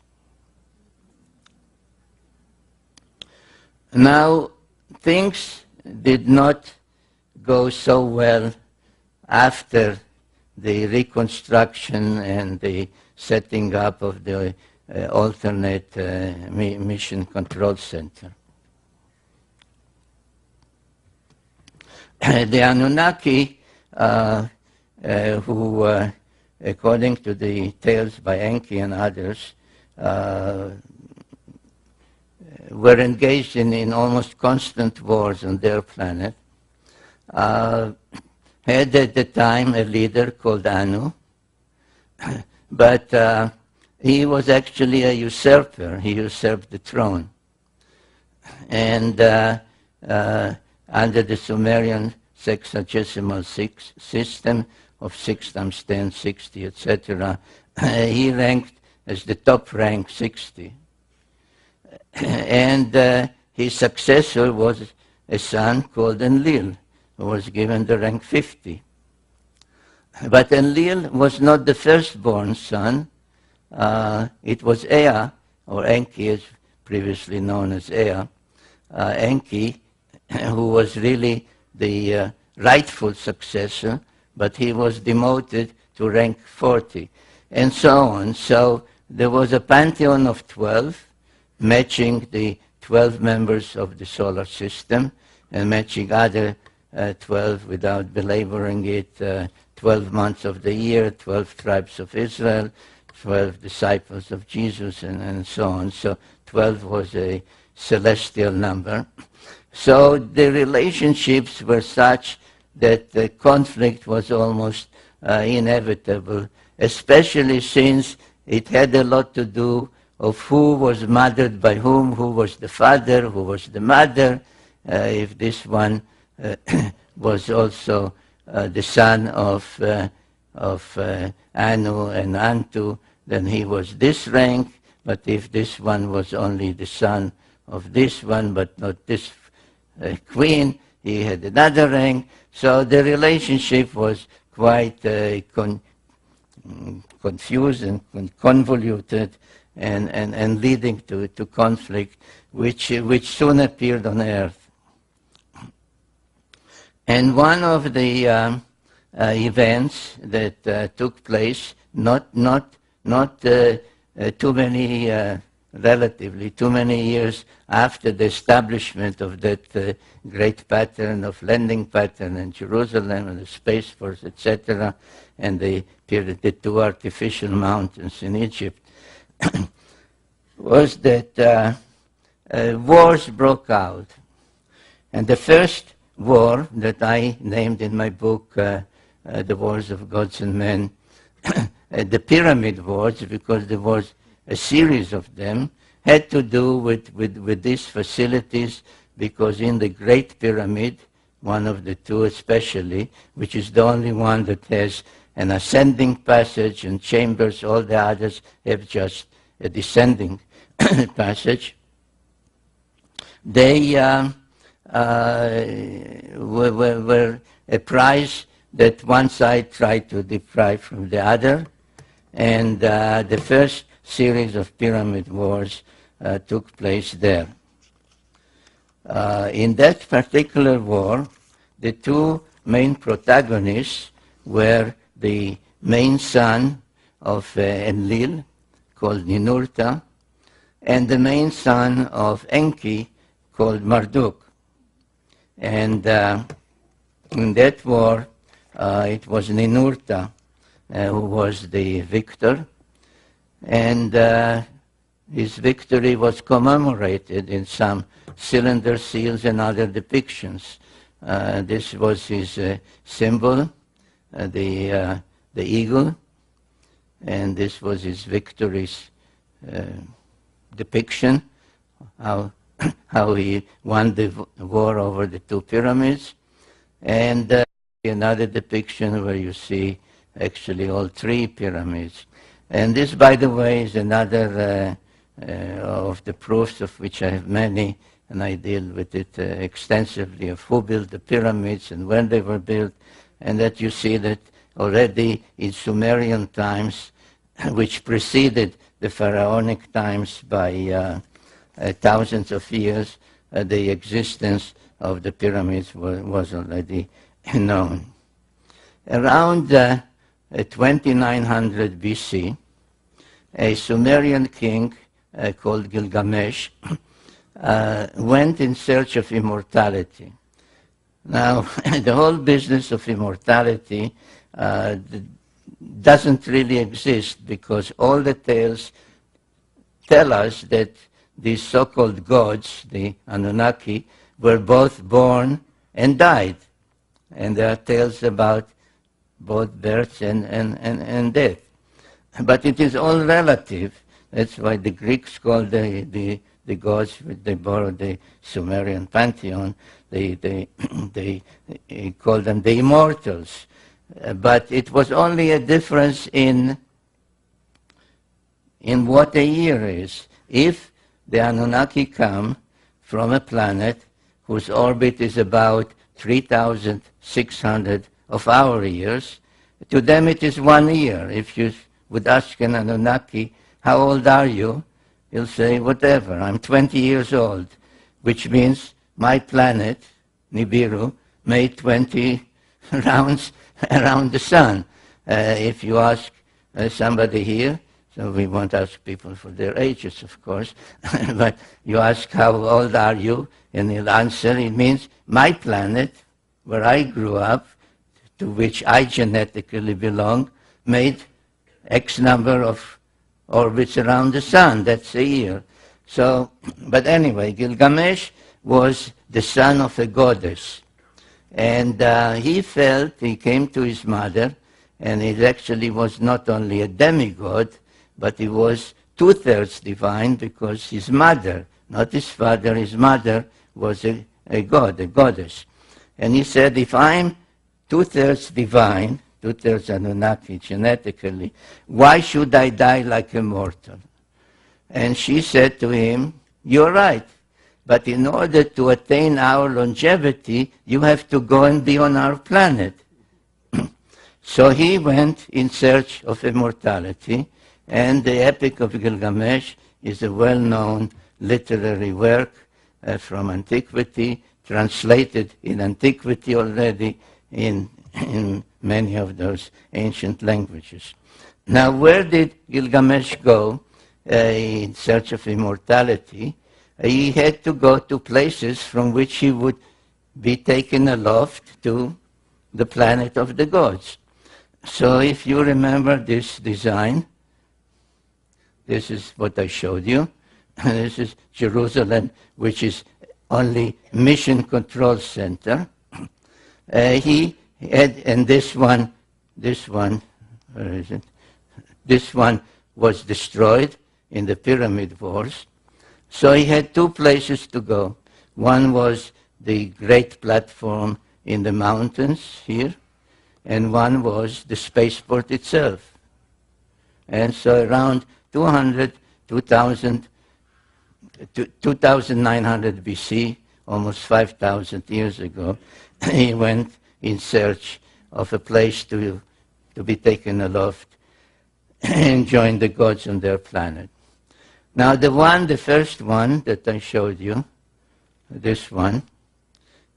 Now, things did not go so well after the reconstruction and the setting up of the alternate mission control center. The Annunaki, who, according to the tales by Enki and others, were engaged in almost constant wars on their planet, had at the time a leader called Anu, but he was actually a usurper. He usurped the throne. And under the Sumerian sexagesimal system of 6 times 10, 60, etc., he ranked as the top rank 60. And his successor was a son called Enlil, who was given the rank 50. But Enlil was not the firstborn son. It was Ea, or Enki, as previously known as Ea, Enki, who was really the rightful successor, but he was demoted to rank 40, and so on. So there was a pantheon of 12, matching the 12 members of the solar system, and matching other 12, without belaboring it, 12 months of the year, 12 tribes of Israel, 12 disciples of Jesus, and so on. So 12 was a celestial number. So the relationships were such that the conflict was almost inevitable, especially since it had a lot to do of who was mothered by whom, who was the father, who was the mother, if this one was also the son of Anu and Antu, then he was this rank, but if this one was only the son of this one, but not this queen, he had another rank. So the relationship was quite confused and convoluted and leading to conflict, which soon appeared on earth. And one of the events that took place, relatively too many years after the establishment of that great pattern of landing pattern in Jerusalem and the Space Force, etc., and the two artificial mountains in Egypt, was that wars broke out. And the first war that I named in my book, The Wars of Gods and Men, the Pyramid Wars, because there was a series of them, had to do with these facilities, because in the Great Pyramid, one of the two especially, which is the only one that has an ascending passage and chambers, all the others have just a descending passage, they were a prize that one side tried to deprive from the other, and the first series of pyramid wars took place there. In that particular war, the two main protagonists were the main son of Enlil, called Ninurta, and the main son of Enki, called Marduk. And in that war, it was Ninurta who was the victor, and his victory was commemorated in some cylinder seals and other depictions. This was his symbol, the eagle, and this was his victory's depiction, how he won the war over the two pyramids, and another depiction where you see actually all three pyramids. And this, by the way, is another of the proofs, of which I have many, and I deal with it extensively, of who built the pyramids and when they were built, and that you see that already in Sumerian times, which preceded the pharaonic times by thousands of years, the existence of the pyramids was already known. Around 2900 BC, a Sumerian king called Gilgamesh went in search of immortality. Now, the whole business of immortality doesn't really exist, because all the tales tell us that these so-called gods, the Annunaki, were both born and died. And there are tales about both birth and death. But it is all relative. That's why the Greeks called the gods, they borrowed the Sumerian pantheon, they called them the immortals. But it was only a difference in what a year is. If the Anunnaki come from a planet whose orbit is about 3,600 of our years, to them it is 1 year. If you would ask an Anunnaki, how old are you? He'll say, whatever, I'm 20 years old, which means my planet, Nibiru, made 20 rounds around the sun. If you ask somebody here, so we won't ask people for their ages, of course, but you ask, how old are you? And he'll answer, it means my planet, where I grew up, to which I genetically belong, made X number of orbits around the sun. That's a year. So, but anyway, Gilgamesh was the son of a goddess. And he came to his mother, and he actually was not only a demigod, but he was two-thirds divine, because his mother, not his father, his mother was a god, a goddess. And he said, if I'm two-thirds divine, two-thirds Annunaki genetically, why should I die like a mortal? And she said to him, you're right, but in order to attain our longevity, you have to go and be on our planet. So he went in search of immortality, and the Epic of Gilgamesh is a well-known literary work from antiquity, translated in antiquity already in many of those ancient languages. Now, where did Gilgamesh go in search of immortality? He had to go to places from which he would be taken aloft to the planet of the gods. So if you remember this design, this is what I showed you. This is Jerusalem, which is only mission control center. He had, and this one, where is it? This one was destroyed in the pyramid wars. So he had two places to go. One was the great platform in the mountains here, and one was the spaceport itself. And so around 2900 BC, almost 5,000 years ago, he went in search of a place to be taken aloft and join the gods on their planet. Now the first one that I showed you, this one,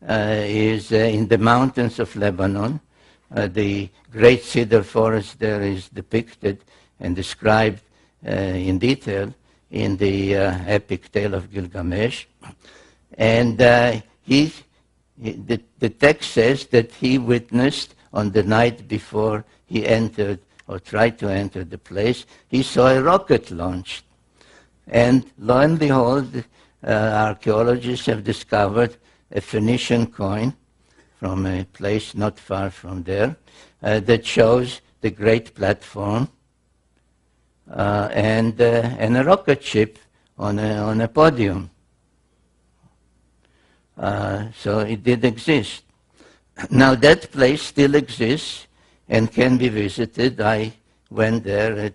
is in the mountains of Lebanon. The great cedar forest there is depicted and described in detail in the epic tale of Gilgamesh. And the text says that he witnessed on the night before he entered or tried to enter the place, he saw a rocket launched. And lo and behold, archaeologists have discovered a Phoenician coin from a place not far from there that shows the great platform and a rocket ship on a podium. So it did exist. Now that place still exists and can be visited. I went there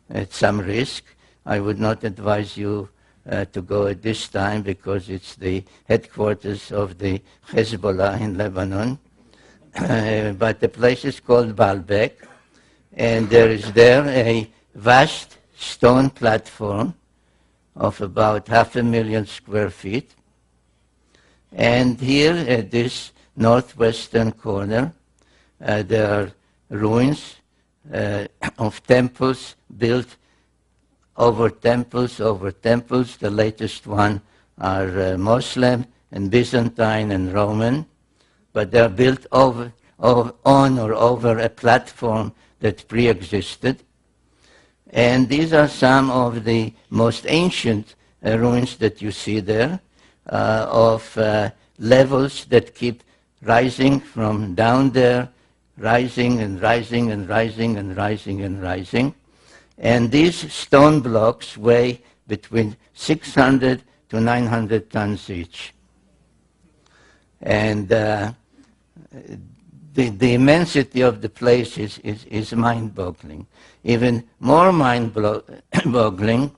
at some risk. I would not advise you to go at this time because it's the headquarters of the Hezbollah in Lebanon. But the place is called Baalbek, and there is there a vast stone platform of about 500,000 square feet. And here at this northwestern corner, there are ruins of temples built over temples. The latest one are Muslim and Byzantine and Roman, but they're built on or over a platform that pre-existed. And these are some of the most ancient ruins that you see there, of levels that keep rising from down there, rising and rising and rising and rising and rising. And these stone blocks weigh between 600 to 900 tons each. And the immensity of the place is mind-boggling. Even more mind-boggling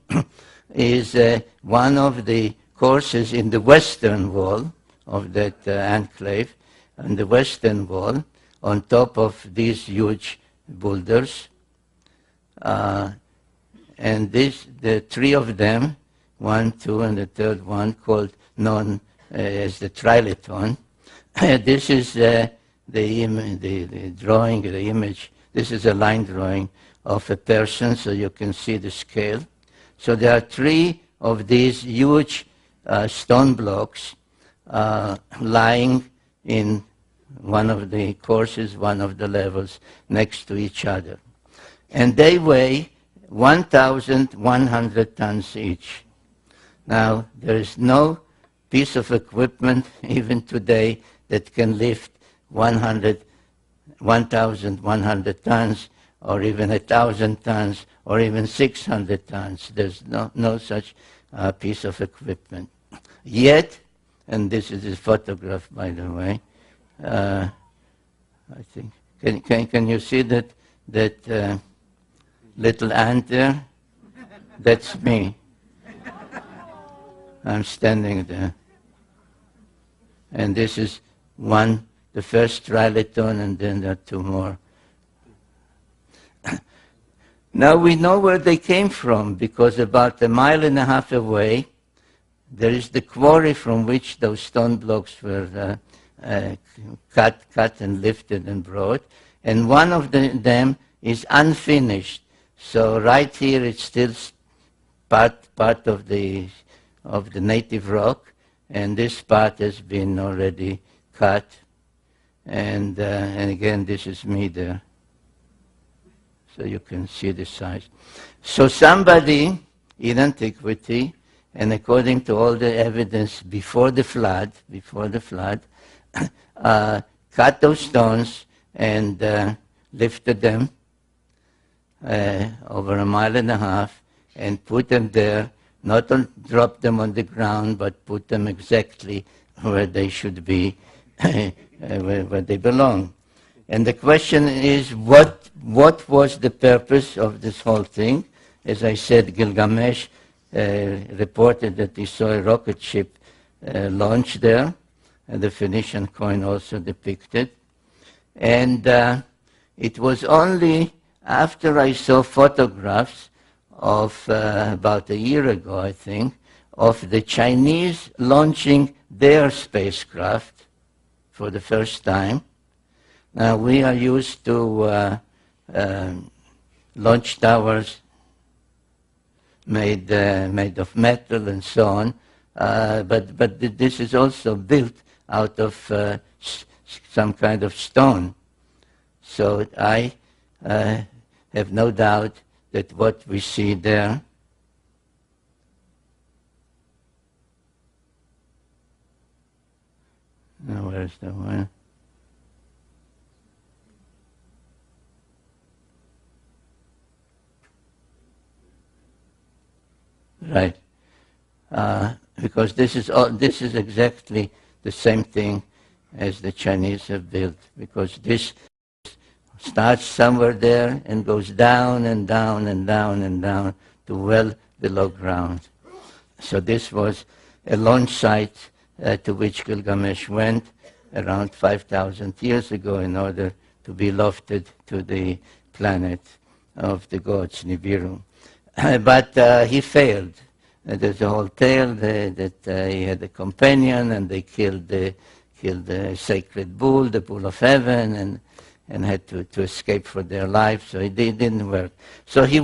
is one of the courses in the western wall of that enclave, on the western wall, on top of these huge boulders. And the three of them, 1, 2, and the third one, known as the Trilithon. This is the drawing, the image. This is a line drawing of a person, so you can see the scale. So there are three of these huge stone blocks lying in one of the courses, one of the levels, next to each other. And they weigh 1,100 tons each. Now, there is no piece of equipment, even today, that can lift 1,100 tons, or even 1,000 tons, or even 600 tons. There's no such piece of equipment. Yet, and this is a photograph, by the way, I think, can you see that little ant there? That's me. I'm standing there. And this is the first trilithon, and then there are two more. Now we know where they came from, because about 1.5 miles away, there is the quarry from which those stone blocks were cut and lifted and brought. And one of them is unfinished. So right here it's still part of the native rock, and this part has been already cut. And again, this is me there. So you can see the size. So somebody in antiquity, and according to all the evidence before the flood, cut those stones and lifted them over 1.5 miles and put them there, not drop them on the ground, but put them exactly where they should be, where they belong. And the question is, what was the purpose of this whole thing? As I said, Gilgamesh reported that he saw a rocket ship launch there, and the Phoenician coin also depicted. And it was only after I saw photographs of about a year ago, I think, of the Chinese launching their spacecraft for the first time. Now, we are used to launch towers made of metal and so on, but this is also built out of some kind of stone. So I have no doubt that what we see there now, where's the one? Right, because this is exactly the same thing as the Chinese have built, because this starts somewhere there and goes down and down and down and down to well below ground. So this was a launch site to which Gilgamesh went around 5,000 years ago in order to be lofted to the planet of the gods, Nibiru. But he failed. There's a whole tale that he had a companion, and they killed the sacred bull, the bull of heaven, and had to escape for their life. So it didn't work. So he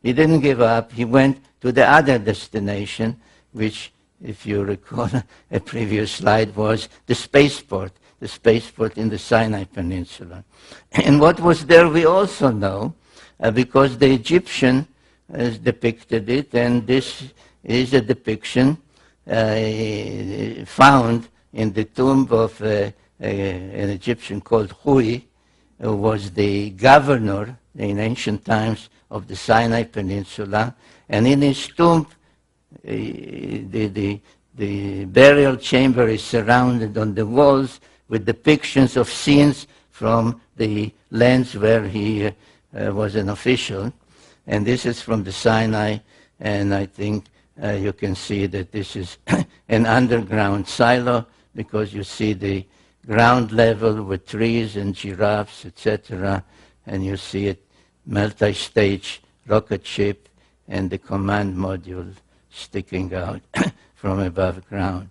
didn't give up. He went to the other destination, which, if you recall a previous slide, was the spaceport in the Sinai Peninsula. And what was there we also know, because the Egyptian has depicted it, and this is a depiction found in the tomb of an Egyptian called Hui, who was the governor in ancient times of the Sinai Peninsula. And in his tomb, the burial chamber is surrounded on the walls with depictions of scenes from the lands where he was an official. And this is from the Sinai, and I think you can see that this is an underground silo, because you see the ground level with trees and giraffes, etc., and you see it multi-stage rocket ship and the command module sticking out from above ground.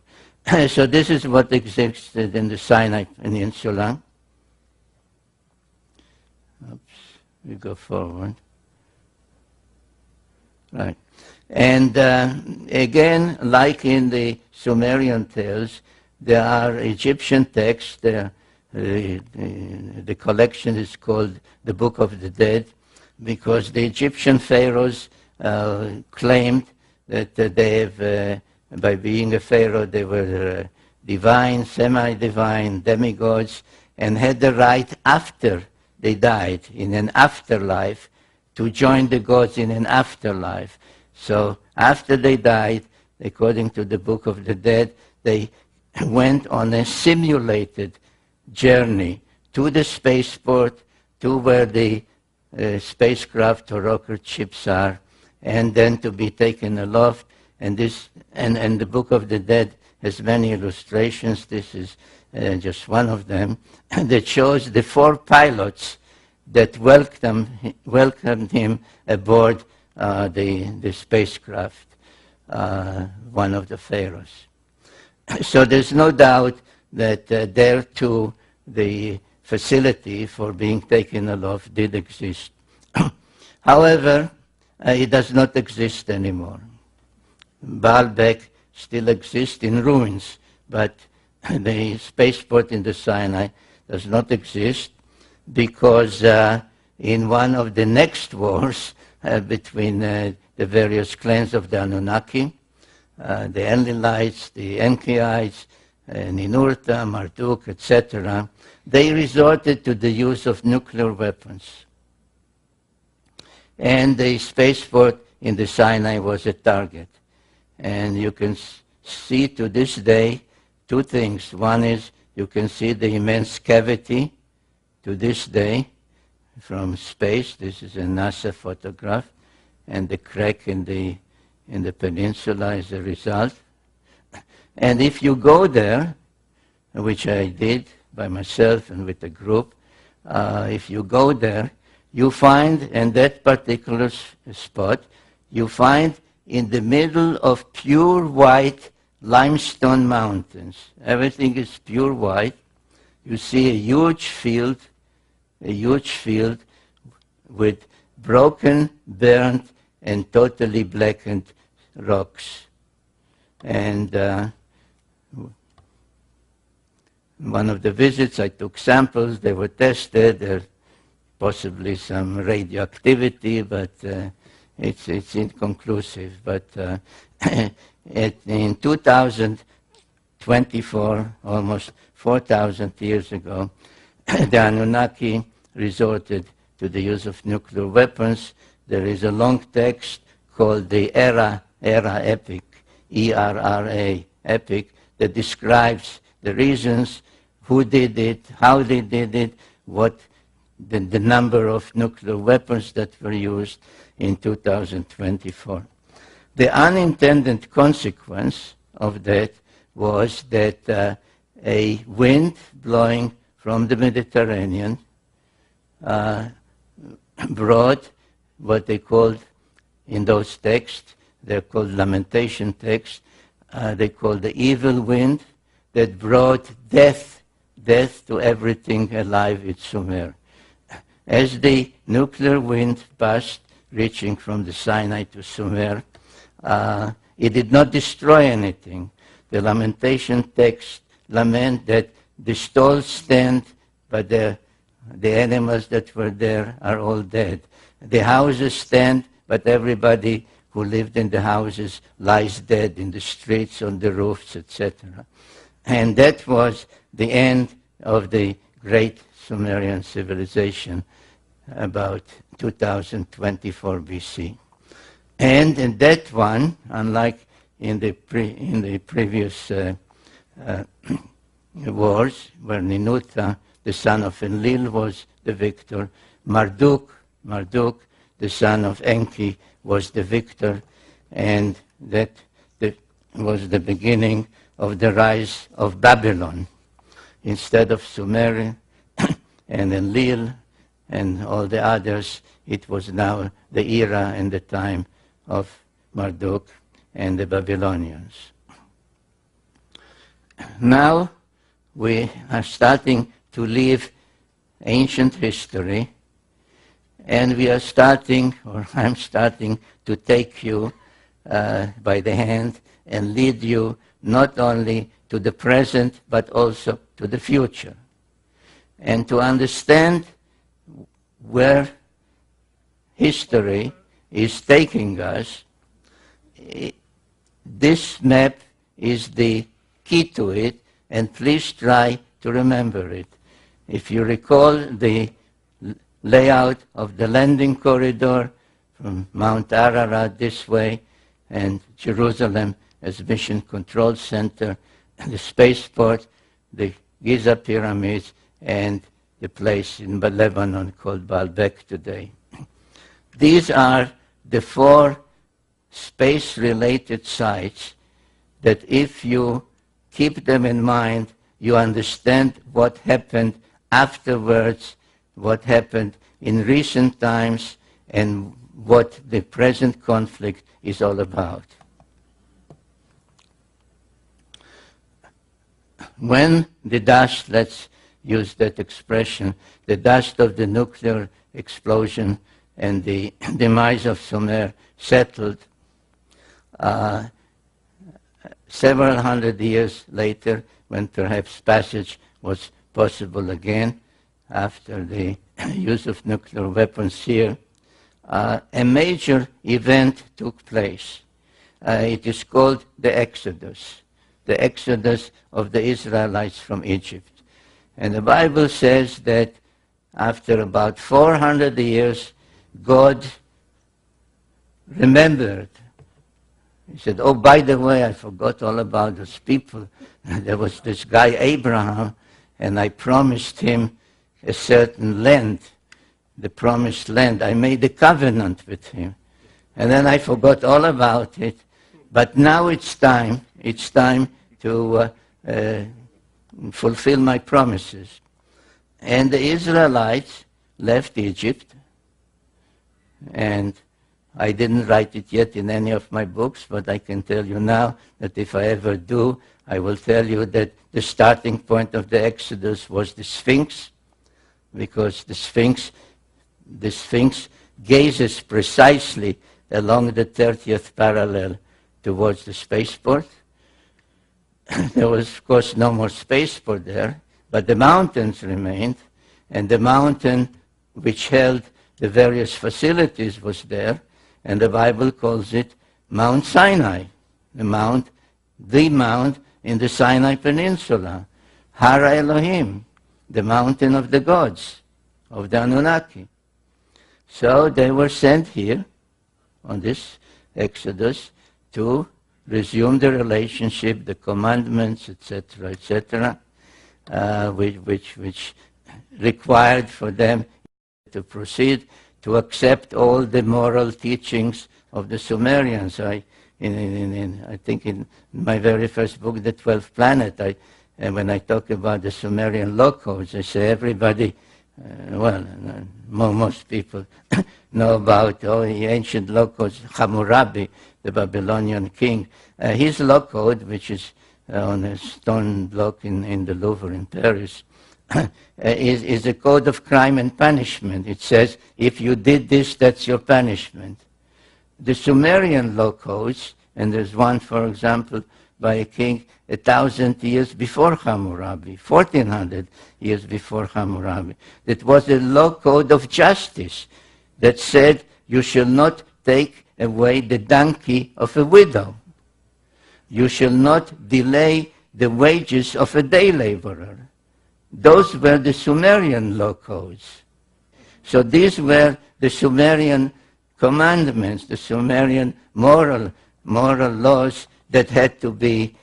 So this is what existed in the Sinai Peninsula. Oops, we go forward. Right. And again, like in the Sumerian tales, there are Egyptian texts. The collection is called the Book of the Dead, because the Egyptian pharaohs claimed that they have by being a pharaoh, they were divine, semi-divine, demigods, and had the right after they died, in an afterlife, to join the gods in an afterlife. So after they died, according to the Book of the Dead, they went on a simulated journey to the spaceport, to where the spacecraft or rocket ships are, and then to be taken aloft. And the Book of the Dead has many illustrations. This is just one of them that shows the 4 pilots that welcomed him aboard the spacecraft, one of the pharaohs. So there's no doubt that there too the facility for being taken aloft did exist. However, it does not exist anymore. Baalbek still exists in ruins, but the spaceport in the Sinai does not exist because in one of the next wars between the various clans of the Annunaki, the Enlilites, the Enkiites, Ninurta, Marduk, etc., they resorted to the use of nuclear weapons. And the spaceport in the Sinai was a target. And you can see to this day 2 things. One is you can see the immense cavity to this day from space. This is a NASA photograph. And the crack in the peninsula is a result. And if you go there, which I did by myself and with a group, if you go there, you find in that particular spot, you find in the middle of pure white limestone mountains. Everything is pure white. You see a huge field with broken, burnt, and totally blackened rocks. And one of the visits, I took samples. They were tested. There's possibly some radioactivity, but it's inconclusive. But in 2024, almost 4,000 years ago, the Anunnaki resorted to the use of nuclear weapons. There is a long text called the Era Epic, ERRA Epic, that describes the reasons, who did it, how they did it, what the number of nuclear weapons that were used in 2024. The unintended consequence of that was that a wind blowing from the Mediterranean brought what they called in those texts, they're called lamentation texts, they called the evil wind that brought death to everything alive in Sumer. As the nuclear wind passed, reaching from the Sinai to Sumer, it did not destroy anything. The lamentation text lament that the stalls stand, but the animals that were there are all dead. The houses stand, but everybody who lived in the houses lies dead in the streets, on the roofs, etc. And that was the end of the great Sumerian civilization about 2024 BC. And in that one, unlike in the previous wars, where Ninurta, the son of Enlil, was the victor, Marduk, the son of Enki, was the victor, and that was the beginning of the rise of Babylon. Instead of Sumer and Enlil and all the others, it was now the era and the time of Marduk and the Babylonians. Now we are starting to leave ancient history, and we are starting, or I'm starting, to take you by the hand and lead you not only to the present, but also to the future. And to understand where history is taking us, This map is the key to it, and please try to remember it. If you recall the layout of the landing corridor from Mount Ararat this way, and Jerusalem as Mission Control Center, the spaceport, the Giza pyramids, and the place in Lebanon called Baalbek today. These are the 4 space-related sites that if you keep them in mind, you understand what happened afterwards, what happened in recent times, and what the present conflict is all about. When the dust, let's use that expression, the dust of the nuclear explosion and the demise of Sumer settled, several hundred years later, when perhaps passage was possible again after the use of nuclear weapons here, a major event took place. It is called the Exodus of the Israelites from Egypt. And the Bible says that after about 400 years, God remembered. He said, oh, by the way, I forgot all about those people. There was this guy Abraham, and I promised him a certain land, the promised land. I made a covenant with him. And then I forgot all about it. But now it's time to fulfill my promises. And the Israelites left Egypt, and I didn't write it yet in any of my books, but I can tell you now that if I ever do, I will tell you that the starting point of the Exodus was the Sphinx, because the Sphinx gazes precisely along the 30th parallel towards the spaceport. There was, of course, no more spaceport there, but the mountains remained, and the mountain which held the various facilities was there, and the Bible calls it Mount Sinai, the mount in the Sinai Peninsula, Har Elohim, the mountain of the gods, of the Annunaki. So they were sent here on this Exodus to resume the relationship, the commandments, etc., which required for them to proceed to accept all the moral teachings of the Sumerians. I think in my very first book, The 12th Planet, when I talk about the Sumerian law codes, I say everybody, most people know about all the ancient law codes. Hammurabi, the Babylonian king, his law code, which is on a stone block in the Louvre in Paris, is a code of crime and punishment. It says, if you did this, that's your punishment. The Sumerian law codes, and there's one, for example, by a king 1,000 years before Hammurabi, 1,400 years before Hammurabi. That was a law code of justice that said you shall not take away the donkey of a widow. You shall not delay the wages of a day laborer. Those were the Sumerian law codes. So these were the Sumerian commandments, the Sumerian moral laws that had to be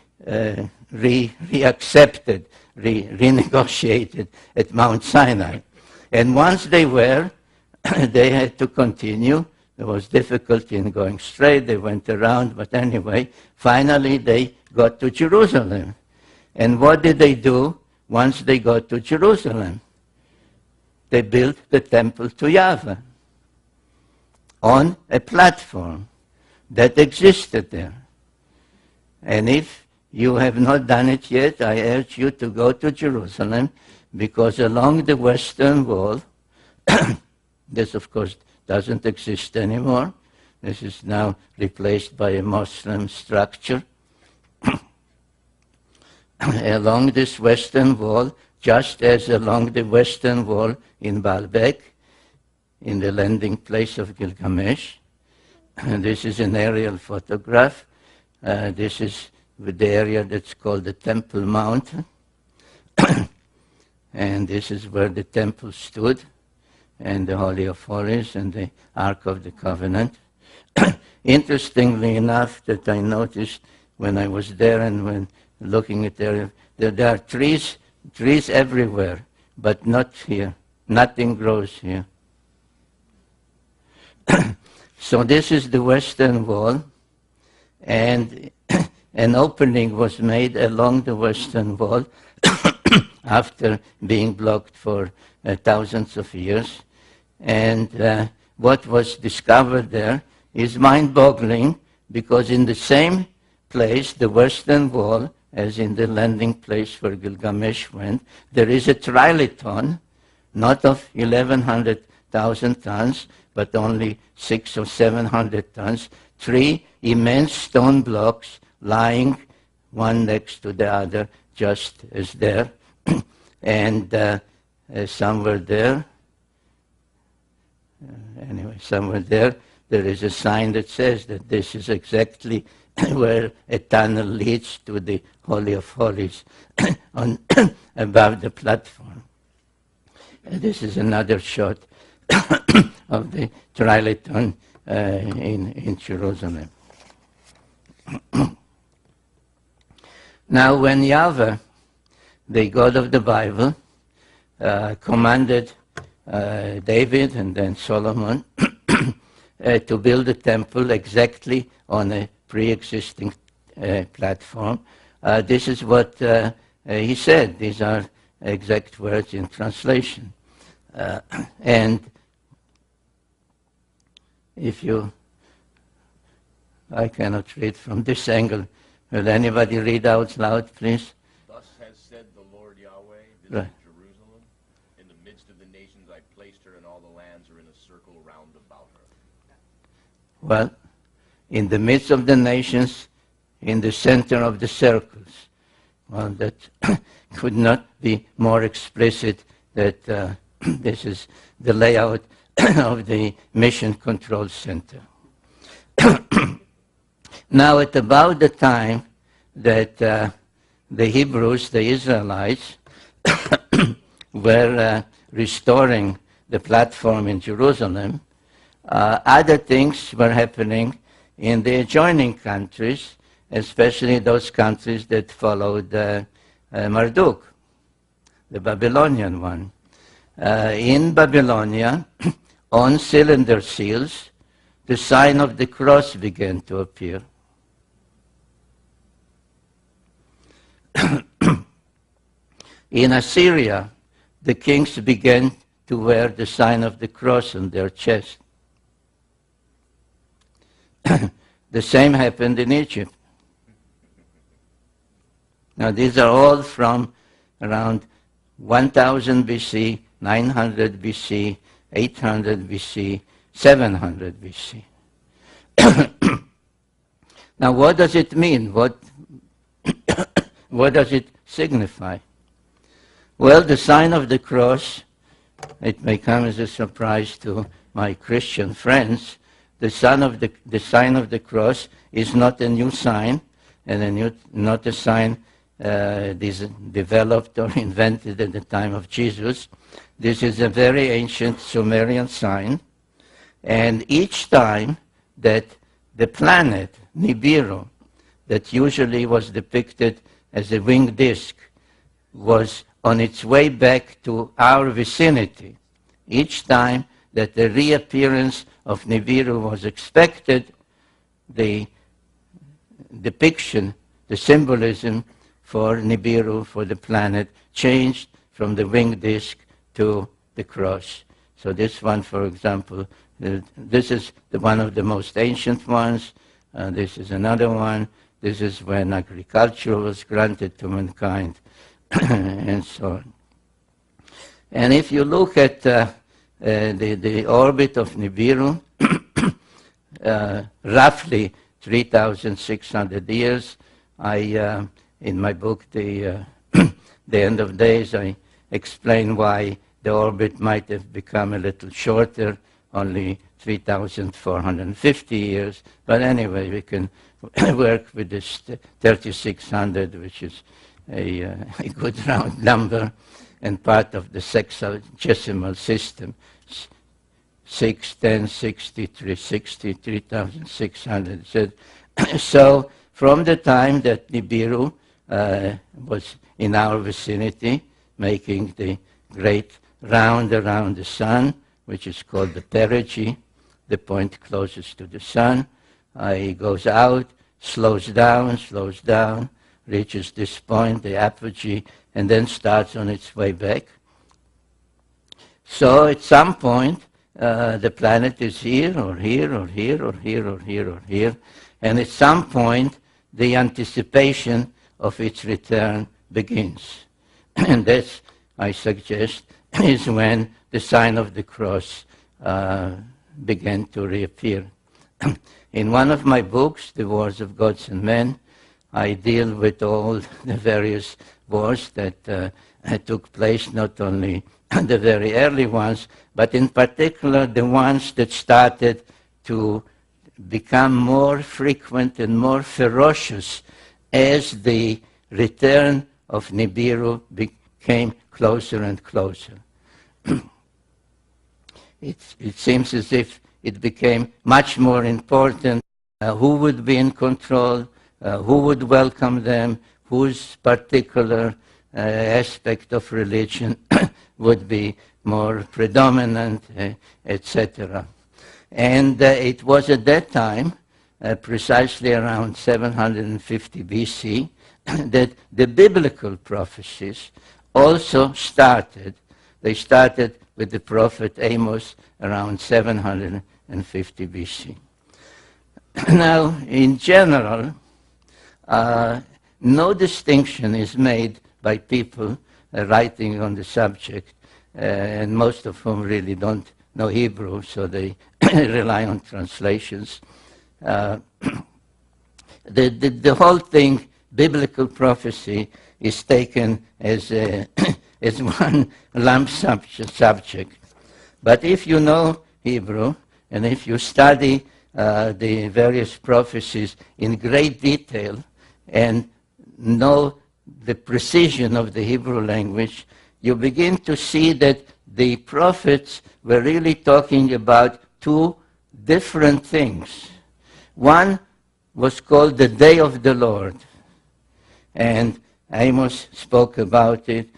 reaccepted, renegotiated at Mount Sinai. And once they were, they had to continue. There was difficulty in going straight. They went around, but anyway, finally they got to Jerusalem. And what did they do once they got to Jerusalem? They built the temple to Yahweh on a platform that existed there. And if you have not done it yet, I urge you to go to Jerusalem, because along the Western Wall, this of course doesn't exist anymore. This is now replaced by a Muslim structure. Along this Western Wall, just as along the Western Wall in Baalbek, in the landing place of Gilgamesh, and this is an aerial photograph, This is the area that's called the Temple Mount. And this is where the temple stood, and the Holy of Holies, and the Ark of the Covenant. Interestingly enough, that I noticed when I was there and when looking at there are trees everywhere, but not here. Nothing grows here. So this is the western wall, and an opening was made along the western wall after being blocked for thousands of years. And what was discovered there is mind-boggling, because in the same place, the western wall, as in the landing place where Gilgamesh went, there is a trilithon, not of 1,100,000 tons, but only 600 or 700 tons, 3 immense stone blocks lying one next to the other, just as there. And somewhere there, there is a sign that says that this is exactly where a tunnel leads to the Holy of Holies above the platform. And this is another shot of the trilithon in Jerusalem. Now, when Yahweh, the God of the Bible, commanded David and then Solomon to build a temple exactly on a pre-existing platform, this is what he said. These are exact words in translation. And if you, I cannot read from this angle. Will anybody read out loud, please? Thus has said the Lord Yahweh, visit Right. Jerusalem. In the midst of the nations I placed her, and all the lands are in a circle round about her. Well, in the midst of the nations, in the center of the circles. Well, that could not be more explicit that this is the layout of the Mission Control Center. Now, at about the time that the Hebrews, the Israelites, were restoring the platform in Jerusalem, other things were happening in the adjoining countries, especially those countries that followed Marduk, the Babylonian one. In Babylonia, on cylinder seals, the sign of the cross began to appear. In Assyria, the kings began to wear the sign of the cross on their chest. The same happened in Egypt. Now, these are all from around 1000 BC, 900 BC, 800 BC, 700 BC. Now, what does it mean? What does it signify? Well, the sign of the cross, it may come as a surprise to my Christian friends. The sign of the cross is not a new sign, and not a sign developed or invented at the time of Jesus. This is a very ancient Sumerian sign, and each time that the planet Nibiru, that usually was depicted as a winged disk, was on its way back to our vicinity, each time that the reappearance of Nibiru was expected, the depiction, the symbolism for Nibiru, for the planet, changed from the winged disk to the cross. So this one, for example, this is one of the most ancient ones. This is another one. This is when agriculture was granted to mankind, and so on. And if you look at the orbit of Nibiru, roughly 3,600 years, in my book, The End of Days, I explain why the orbit might have become a little shorter, only 3,450 years. But anyway, work with this 3600, which is a good round number, and part of the sexagesimal system, 6, 10, 63, 3,600. So from the time that Nibiru was in our vicinity, making the great round around the sun, which is called the perigee, the point closest to the sun, he goes out, slows down, reaches this point, the apogee, and then starts on its way back. So at some point, the planet is here, or here, or here, or here, or here, or here, and at some point, the anticipation of its return begins. And that, I suggest, is when the sign of the cross began to reappear. In one of my books, The Wars of Gods and Men, I deal with all the various wars that took place, not only the very early ones, but in particular the ones that started to become more frequent and more ferocious as the return of Nibiru became closer and closer. It seems as if it became much more important who would be in control, who would welcome them, whose particular aspect of religion would be more predominant, etc. And it was at that time, precisely around 750 BC, that the biblical prophecies also started. They started with the prophet Amos around 750 BC. Now, in general, no distinction is made by people writing on the subject, and most of whom really don't know Hebrew, so they rely on translations. The whole thing, biblical prophecy, is taken as as one lump subject. But if you know Hebrew, and if you study the various prophecies in great detail, and know the precision of the Hebrew language, you begin to see that the prophets were really talking about two different things. One was called the Day of the Lord, and Amos spoke about it.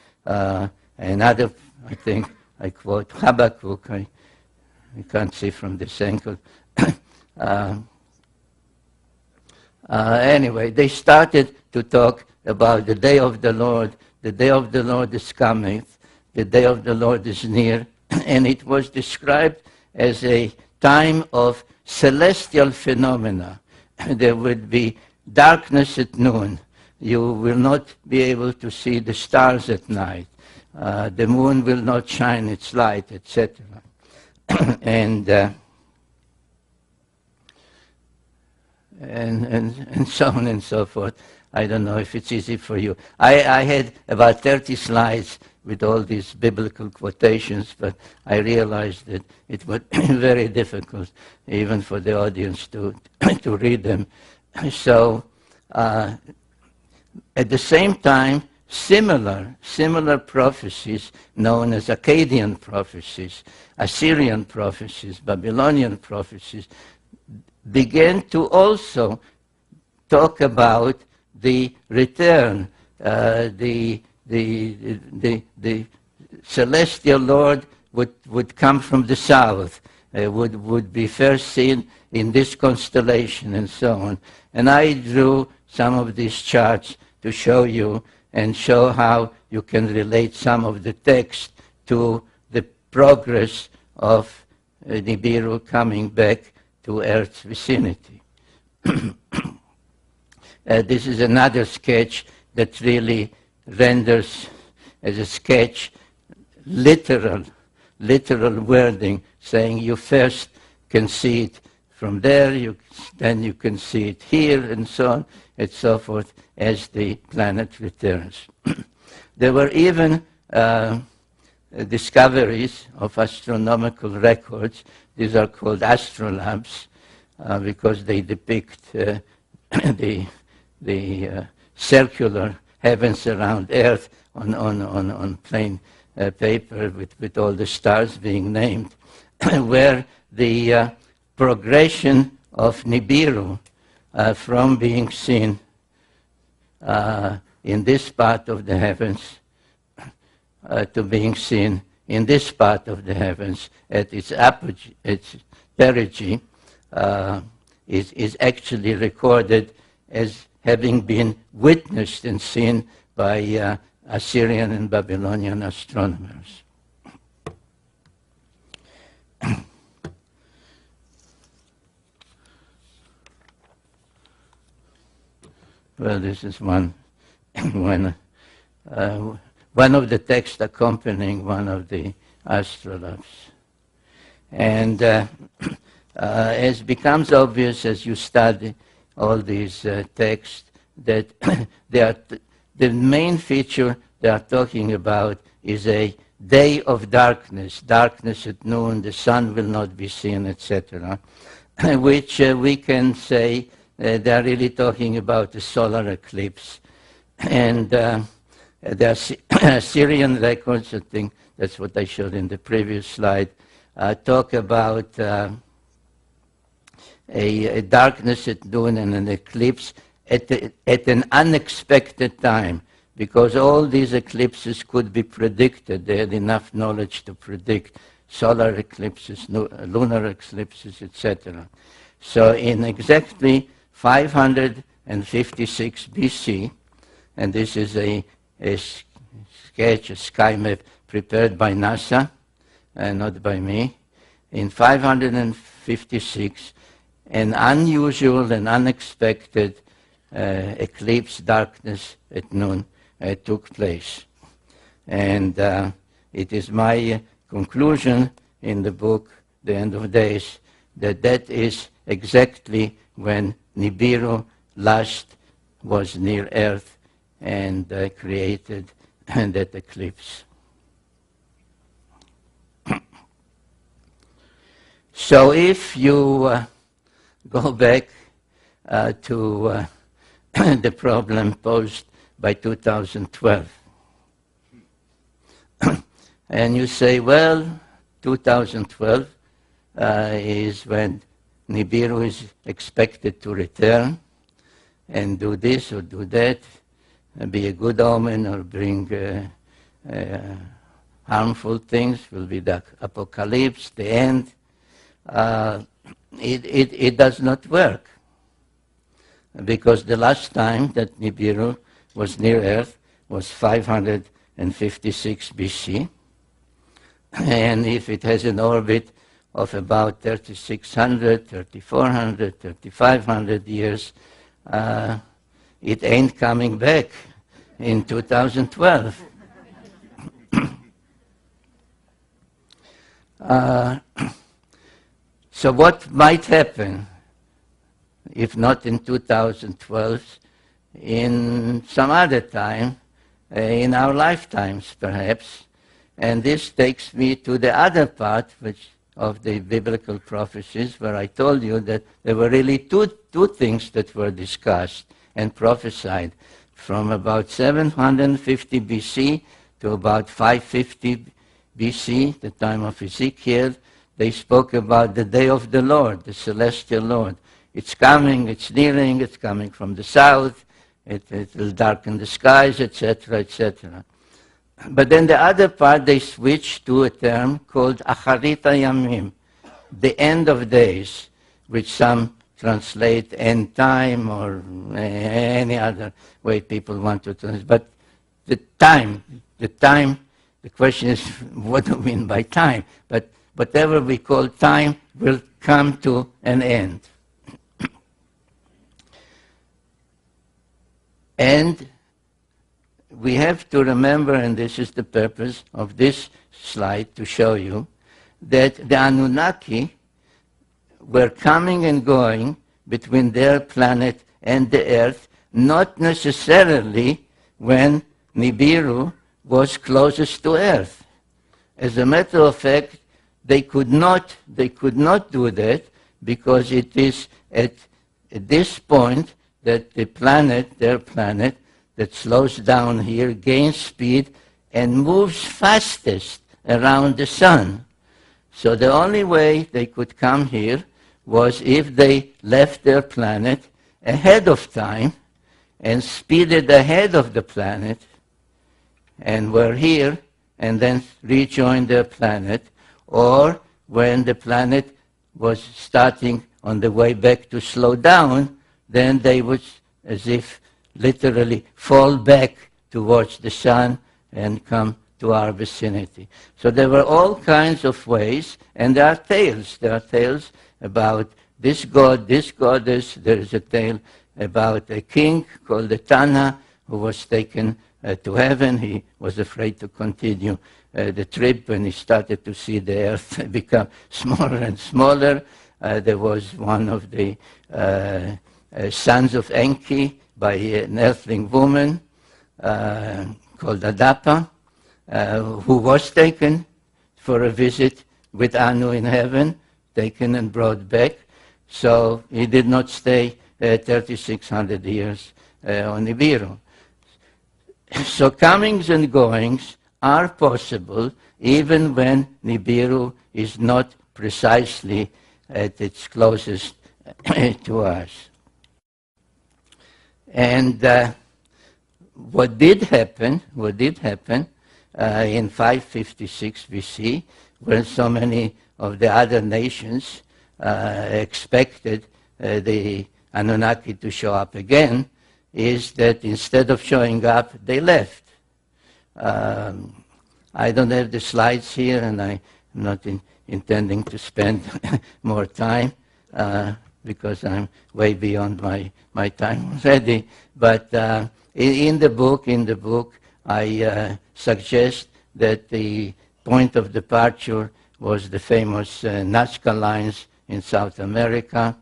Another, I think, I quote Habakkuk, I can't see from this angle. Anyway, they started to talk about the day of the Lord. The day of the Lord is coming. The day of the Lord is near. And it was described as a time of celestial phenomena. There would be darkness at noon. You will not be able to see the stars at night. The moon will not shine its light, etc. and so on and so forth. I don't know if it's easy for you. I had about 30 slides with all these biblical quotations, but I realized that it was very difficult, even for the audience, to read them. So, at the same time, similar prophecies, known as Akkadian prophecies, Assyrian prophecies, Babylonian prophecies, began to also talk about the return, the celestial Lord would come from the south, would be first seen in this constellation, and so on. And I drew some of these charts to show you and show how you can relate some of the text to the progress of Nibiru coming back to Earth's vicinity. This is another sketch that really renders as a sketch literal wording, saying you first can see it from there, then you can see it here, and so on and so forth, as the planet returns. There were even discoveries of astronomical records. These are called astrolabes because they depict the circular heavens around Earth on plain paper with all the stars being named, where the progression of Nibiru from being seen in this part of the heavens to being seen in this part of the heavens at its apogee, its perigee, is actually recorded as having been witnessed and seen by Assyrian and Babylonian astronomers. Well, this is one of the texts accompanying one of the astrolabes. And as becomes obvious as you study all these texts, that the main feature they are talking about is a day of darkness, darkness at noon, the sun will not be seen, etc., which we can say they are really talking about the solar eclipse. And the Assyrian records, I think that's what I showed in the previous slide, talk about a darkness at noon and an eclipse at an unexpected time, because all these eclipses could be predicted. They had enough knowledge to predict solar eclipses, lunar eclipses, etc. So in exactly 556 BC, and this is a sketch, a sky map prepared by NASA, not by me. In 556, an unusual and unexpected eclipse, darkness at noon, took place. And it is my conclusion in the book, The End of Days, that that is exactly when Nibiru last was near Earth and created that eclipse. So if you go back to the problem posed by 2012, and you say, well, 2012 is when Nibiru is expected to return and do this or do that, be a good omen or bring harmful things, will be the apocalypse, the end. It does not work, because the last time that Nibiru was near Earth was 556 BC, and if it has an orbit of about 3,600, 3,400, 3,500 years, it ain't coming back in 2012. So what might happen, if not in 2012, in some other time, in our lifetimes perhaps? And this takes me to the other part of the biblical prophecies, where I told you that there were really two things that were discussed and prophesied from about 750 BC to about 550 BC, the time of Ezekiel. They spoke about the day of the Lord, the celestial Lord. It's coming, it's nearing, it's coming from the south, it will darken the skies, etc., etc. But then the other part, they switched to a term called Acharit Hayamim, the end of days, which some translate end time or any other way people want to translate. But the time, the question is, what do we mean by time? But whatever we call time will come to an end. And we have to remember, and this is the purpose of this slide, to show you that the Annunaki were coming and going between their planet and the Earth, not necessarily when Nibiru was closest to Earth. As a matter of fact, they could not do that, because it is at this point that the planet, their planet, that slows down here, gains speed and moves fastest around the sun. So the only way they could come here was if they left their planet ahead of time and speeded ahead of the planet and were here and then rejoined their planet, or when the planet was starting on the way back to slow down, then they would, as if literally, fall back towards the sun and come to our vicinity. So there were all kinds of ways, and there are tales. There are tales about this god, this goddess. There is a tale about a king called the Tana who was taken to heaven. He was afraid to continue the trip when he started to see the earth become smaller and smaller. There was one of the sons of Enki by an earthling woman called Adapa, who was taken for a visit with Anu in heaven, taken and brought back. So he did not stay 3,600 years on Nibiru. So comings and goings are possible even when Nibiru is not precisely at its closest to us. And what did happen in 556 BC, when so many of the other nations expected the Anunnaki to show up again, is that instead of showing up, they left. I don't have the slides here, and I'm not intending to spend more time because I'm way beyond my time already. But in the book, I suggest that the point of departure was the famous Nazca lines in South America.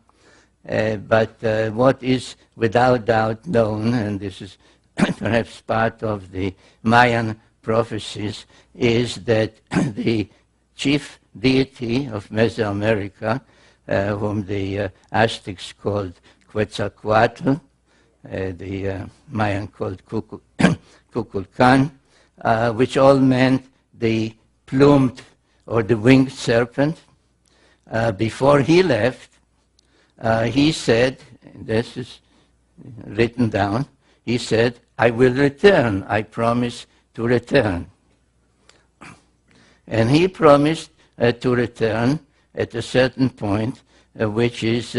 But what is without doubt known, and this is perhaps part of the Mayan prophecies, is that the chief deity of Mesoamerica, whom the Aztecs called Quetzalcoatl, the Mayan called Kukulkan, which all meant the plumed or the winged serpent. Before he left, he said, this is written down, he said, "I will return, I promise to return." And he promised to return at a certain point, which is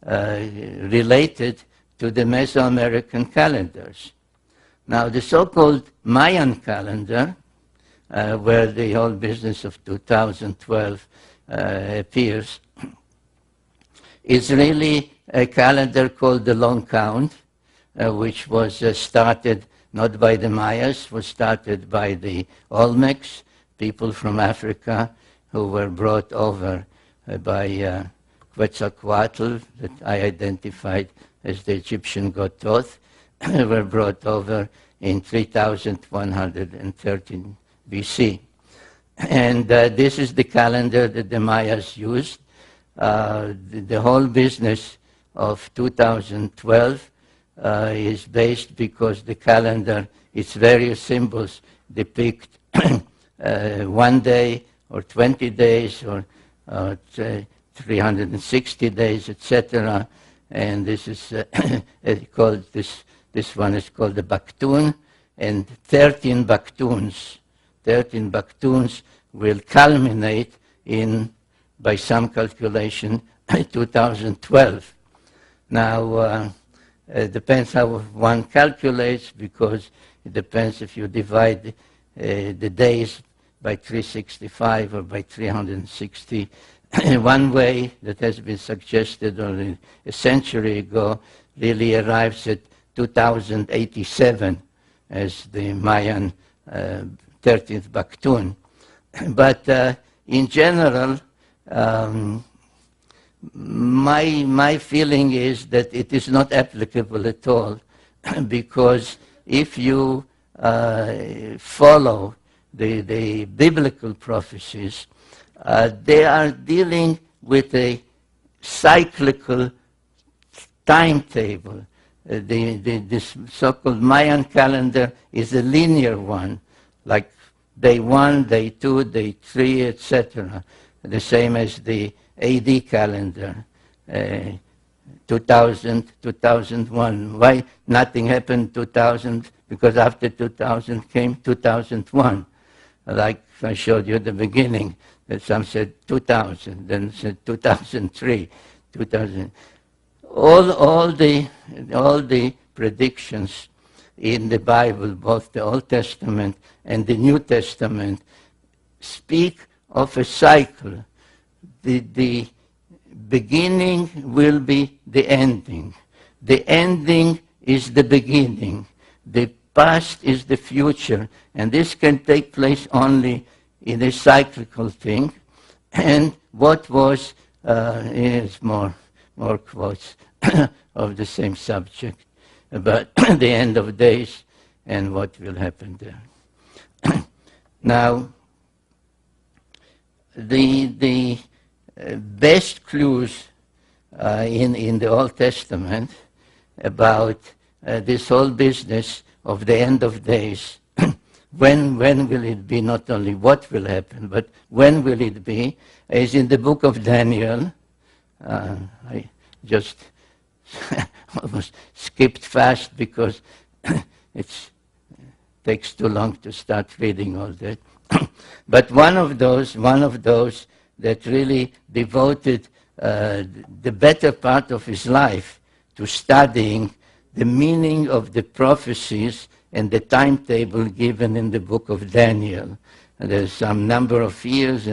related to the Mesoamerican calendars. Now, the so-called Mayan calendar, where the whole business of 2012 appears, is really a calendar called the Long Count, which was started not by the Mayas, was started by the Olmecs, people from Africa who were brought over by Quetzalcoatl, that I identified as the Egyptian god Thoth, were brought over in 3113 BC. And this is the calendar that the Mayas used. The whole business of 2012 is based because the calendar, its various symbols depict 1 day or 20 days or 360 days, etc. And this is called this one is called the Baktun, and 13 Baktuns. 13 Baktuns will culminate in, by some calculation, 2012. Now, it depends how one calculates, because it depends if you divide the days by 365 or by 360. One way that has been suggested only a century ago really arrives at 2087 as the Mayan 13th Baktun. But in general, my feeling is that it is not applicable at all, because if you follow the biblical prophecies, they are dealing with a cyclical timetable. this so-called Mayan calendar is a linear one, like day 1, day 2, day 3, etc. The same as the AD calendar, 2000, 2001. Why nothing happened 2000? Because after 2000 came 2001. Like I showed you at the beginning, that some said 2000, then said 2003, 2000. All the predictions in the Bible, both the Old Testament and the New Testament, speak of a cycle. The beginning will be the ending. The ending is the beginning. The past is the future. And this can take place only in a cyclical thing. And what was, is more quotes of the same subject about the end of days and what will happen there. Now, the best clues in the Old Testament about this whole business of the end of days, when will it be, not only what will happen, but when will it be, is in the book of Daniel. I just almost skipped fast because it takes too long to start reading all that. But one of those that really devoted the better part of his life to studying the meaning of the prophecies and the timetable given in the book of Daniel. And there's some number of years,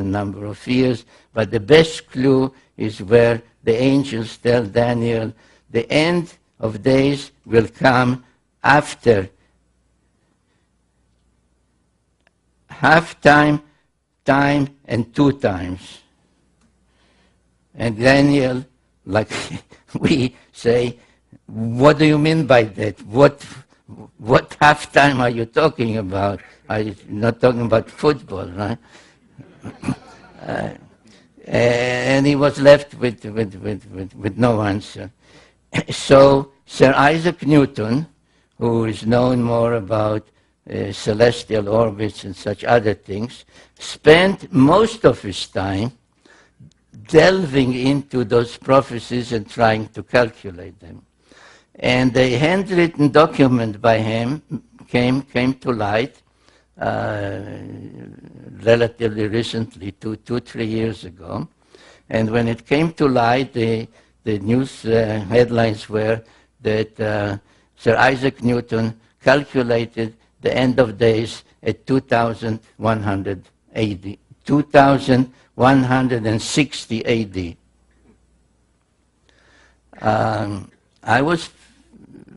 but the best clue is where the angels tell Daniel, the end of days will come after half time, time, and 2 times. And Daniel, like we say, what do you mean by that? What half time are you talking about? I'm not talking about football, right? And he was left with no answer. So Sir Isaac Newton, who is known more about celestial orbits and such other things, spent most of his time delving into those prophecies and trying to calculate them. And a handwritten document by him came to light relatively recently, 2-3 years ago. And when it came to light, the news headlines were that Sir Isaac Newton calculated the end of days at 2100 AD, 2160 AD. I was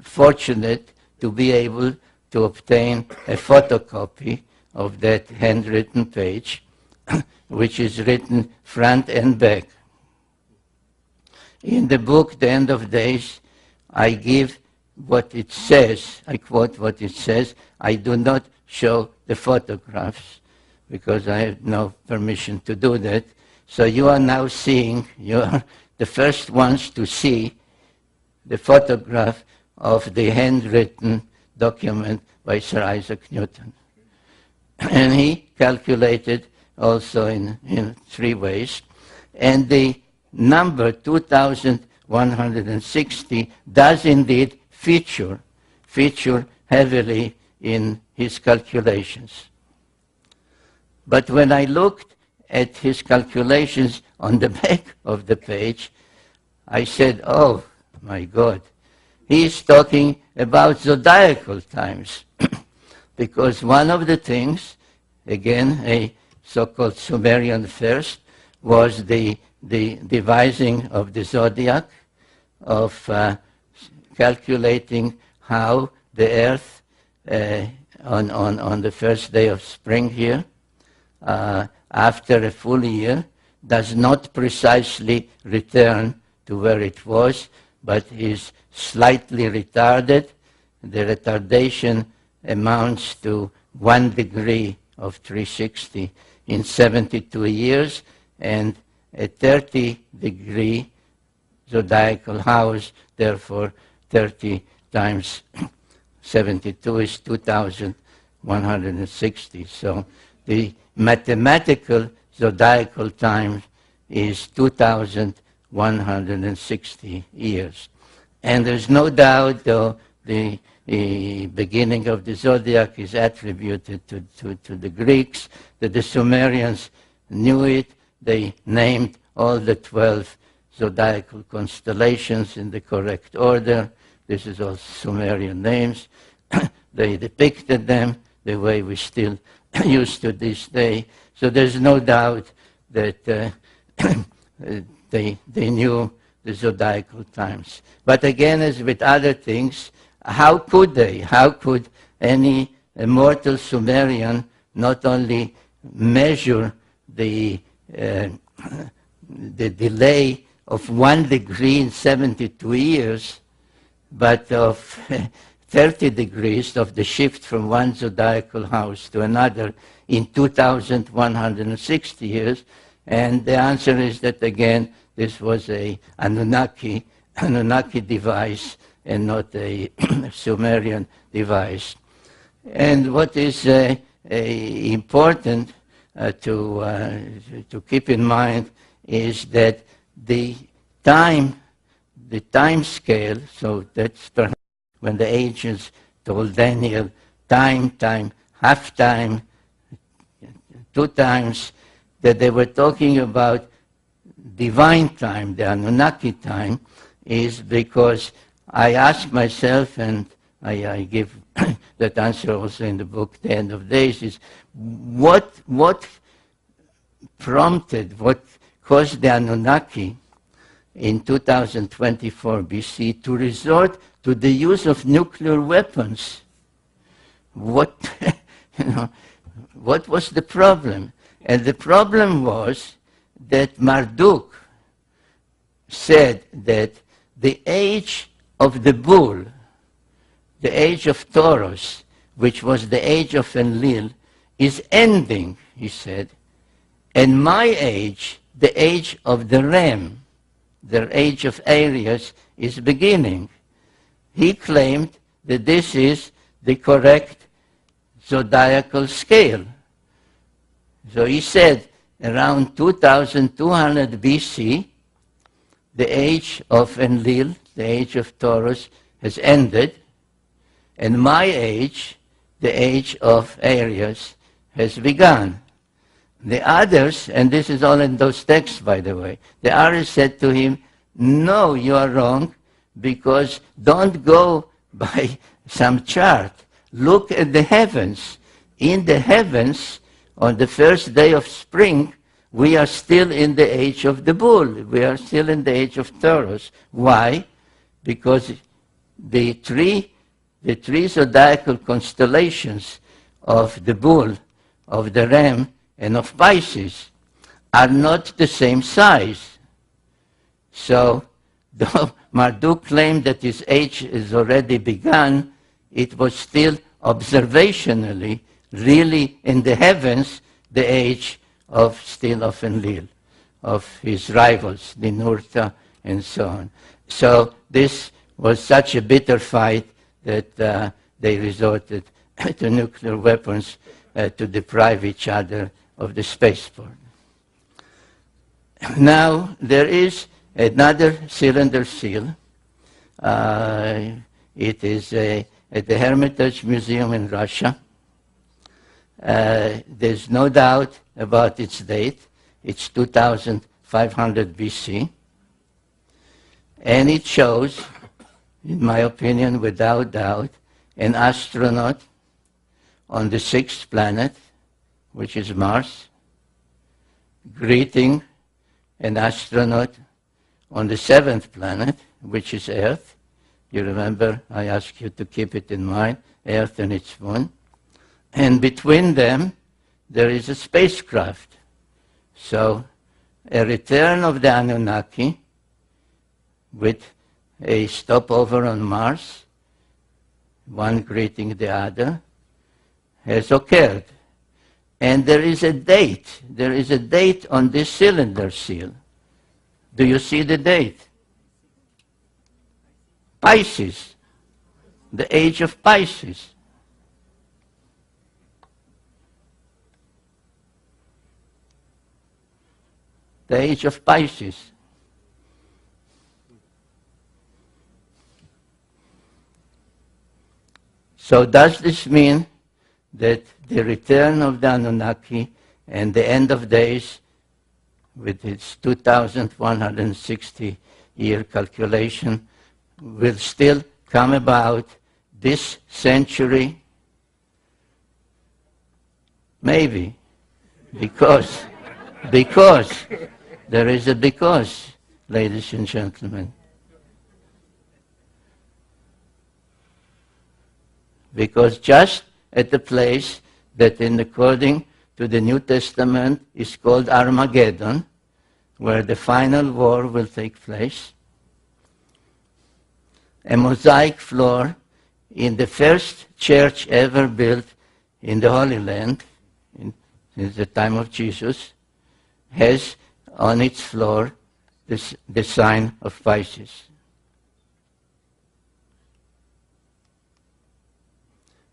fortunate to be able to obtain a photocopy of that handwritten page, which is written front and back. In the book, The End of Days, I give what it says. I quote what it says. I do not show the photographs because I have no permission to do that. So you are now seeing, you are the first ones to see the photograph of the handwritten document by Sir Isaac Newton. And he calculated also in 3 ways. And the number 2160 does indeed feature heavily in his calculations. But when I looked at his calculations on the back of the page, I said, oh my God, he is talking about zodiacal times. Because one of the things, again, a so-called Sumerian first, was the devising of the zodiac, of calculating how the earth on the first day of spring here, after a full year, does not precisely return to where it was, but is slightly retarded. The retardation amounts to 1 degree of 360 in 72 years, and a 30-degree zodiacal house, therefore 30 times 72 is 2,160. So the mathematical zodiacal time is 2,160 years. And there's no doubt, though, the beginning of the zodiac is attributed to the Greeks, that the Sumerians knew it. They named all the 12 zodiacal constellations in the correct order. This is all Sumerian names. They depicted them the way we still use to this day. So there's no doubt that they knew the zodiacal times. But again, as with other things, how could they? How could any immortal Sumerian not only measure the delay of 1 degree in 72 years, but of 30 degrees of the shift from one zodiacal house to another in 2,160 years? And the answer is that, again, this was a Annunaki device and not a Sumerian device. And what is important to keep in mind is that the time scale, so that's perhaps when the ancients told Daniel time, half time, 2 times, that they were talking about divine time, the Annunaki time, is because I ask myself, and I give that answer also in the book, The End of Days, is what prompted, what caused the Annunaki in 2024 BC to resort to the use of nuclear weapons? What was the problem? And the problem was that Marduk said that the age of the bull, the age of Taurus, which was the age of Enlil, is ending, he said, and my age, the age of the ram, the age of Aries, is beginning. He claimed that this is the correct zodiacal scale. So he said around 2200 BC, the age of Enlil, the age of Taurus, has ended, and my age, the age of Aries, has begun. The others, and this is all in those texts, by the way, the others said to him, no, you are wrong, because don't go by some chart. Look at the heavens. In the heavens, on the first day of spring, we are still in the age of the bull. We are still in the age of Taurus. Why? Because the three zodiacal constellations of the bull, of the ram, and of Pisces are not the same size. So, though Marduk claimed that his age has already begun, it was still observationally, really in the heavens, the age of Enlil, of his rivals, Ninurta, and so on. So this was such a bitter fight that they resorted to nuclear weapons to deprive each other of the spaceport. Now, there is another cylinder seal. It is at the Hermitage Museum in Russia. There's no doubt about its date. It's 2500 BC. And it shows, in my opinion, without doubt, an astronaut on the 6th planet, which is Mars, greeting an astronaut on the 7th planet, which is Earth. You remember I asked you to keep it in mind, Earth and its moon. And between them, there is a spacecraft. So, a return of the Annunaki with a stopover on Mars, one greeting the other, has occurred. And there is a date. There is a date on this cylinder seal. Do you see the date? Pisces. the age of Pisces. The age of Pisces. So does this mean that the return of the Anunnaki and the end of days, with its 2,160-year calculation, will still come about this century? Maybe. Because there is a because, ladies and gentlemen. Because just at the place that, according to the New Testament, is called Armageddon, where the final war will take place, a mosaic floor in the first church ever built in the Holy Land, since the time of Jesus, has on its floor the sign of Pisces.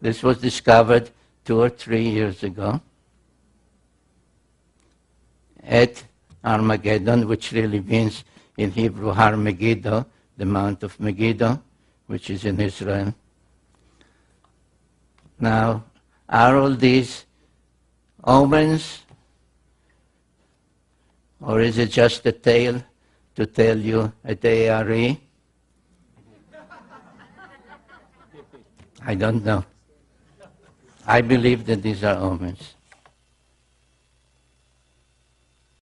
This was discovered 2 or 3 years ago at Armageddon, which really means in Hebrew Har Megiddo, the Mount of Megiddo, which is in Israel. Now, are all these omens, or is it just a tale to tell you at ARE? I don't know. I believe that these are omens.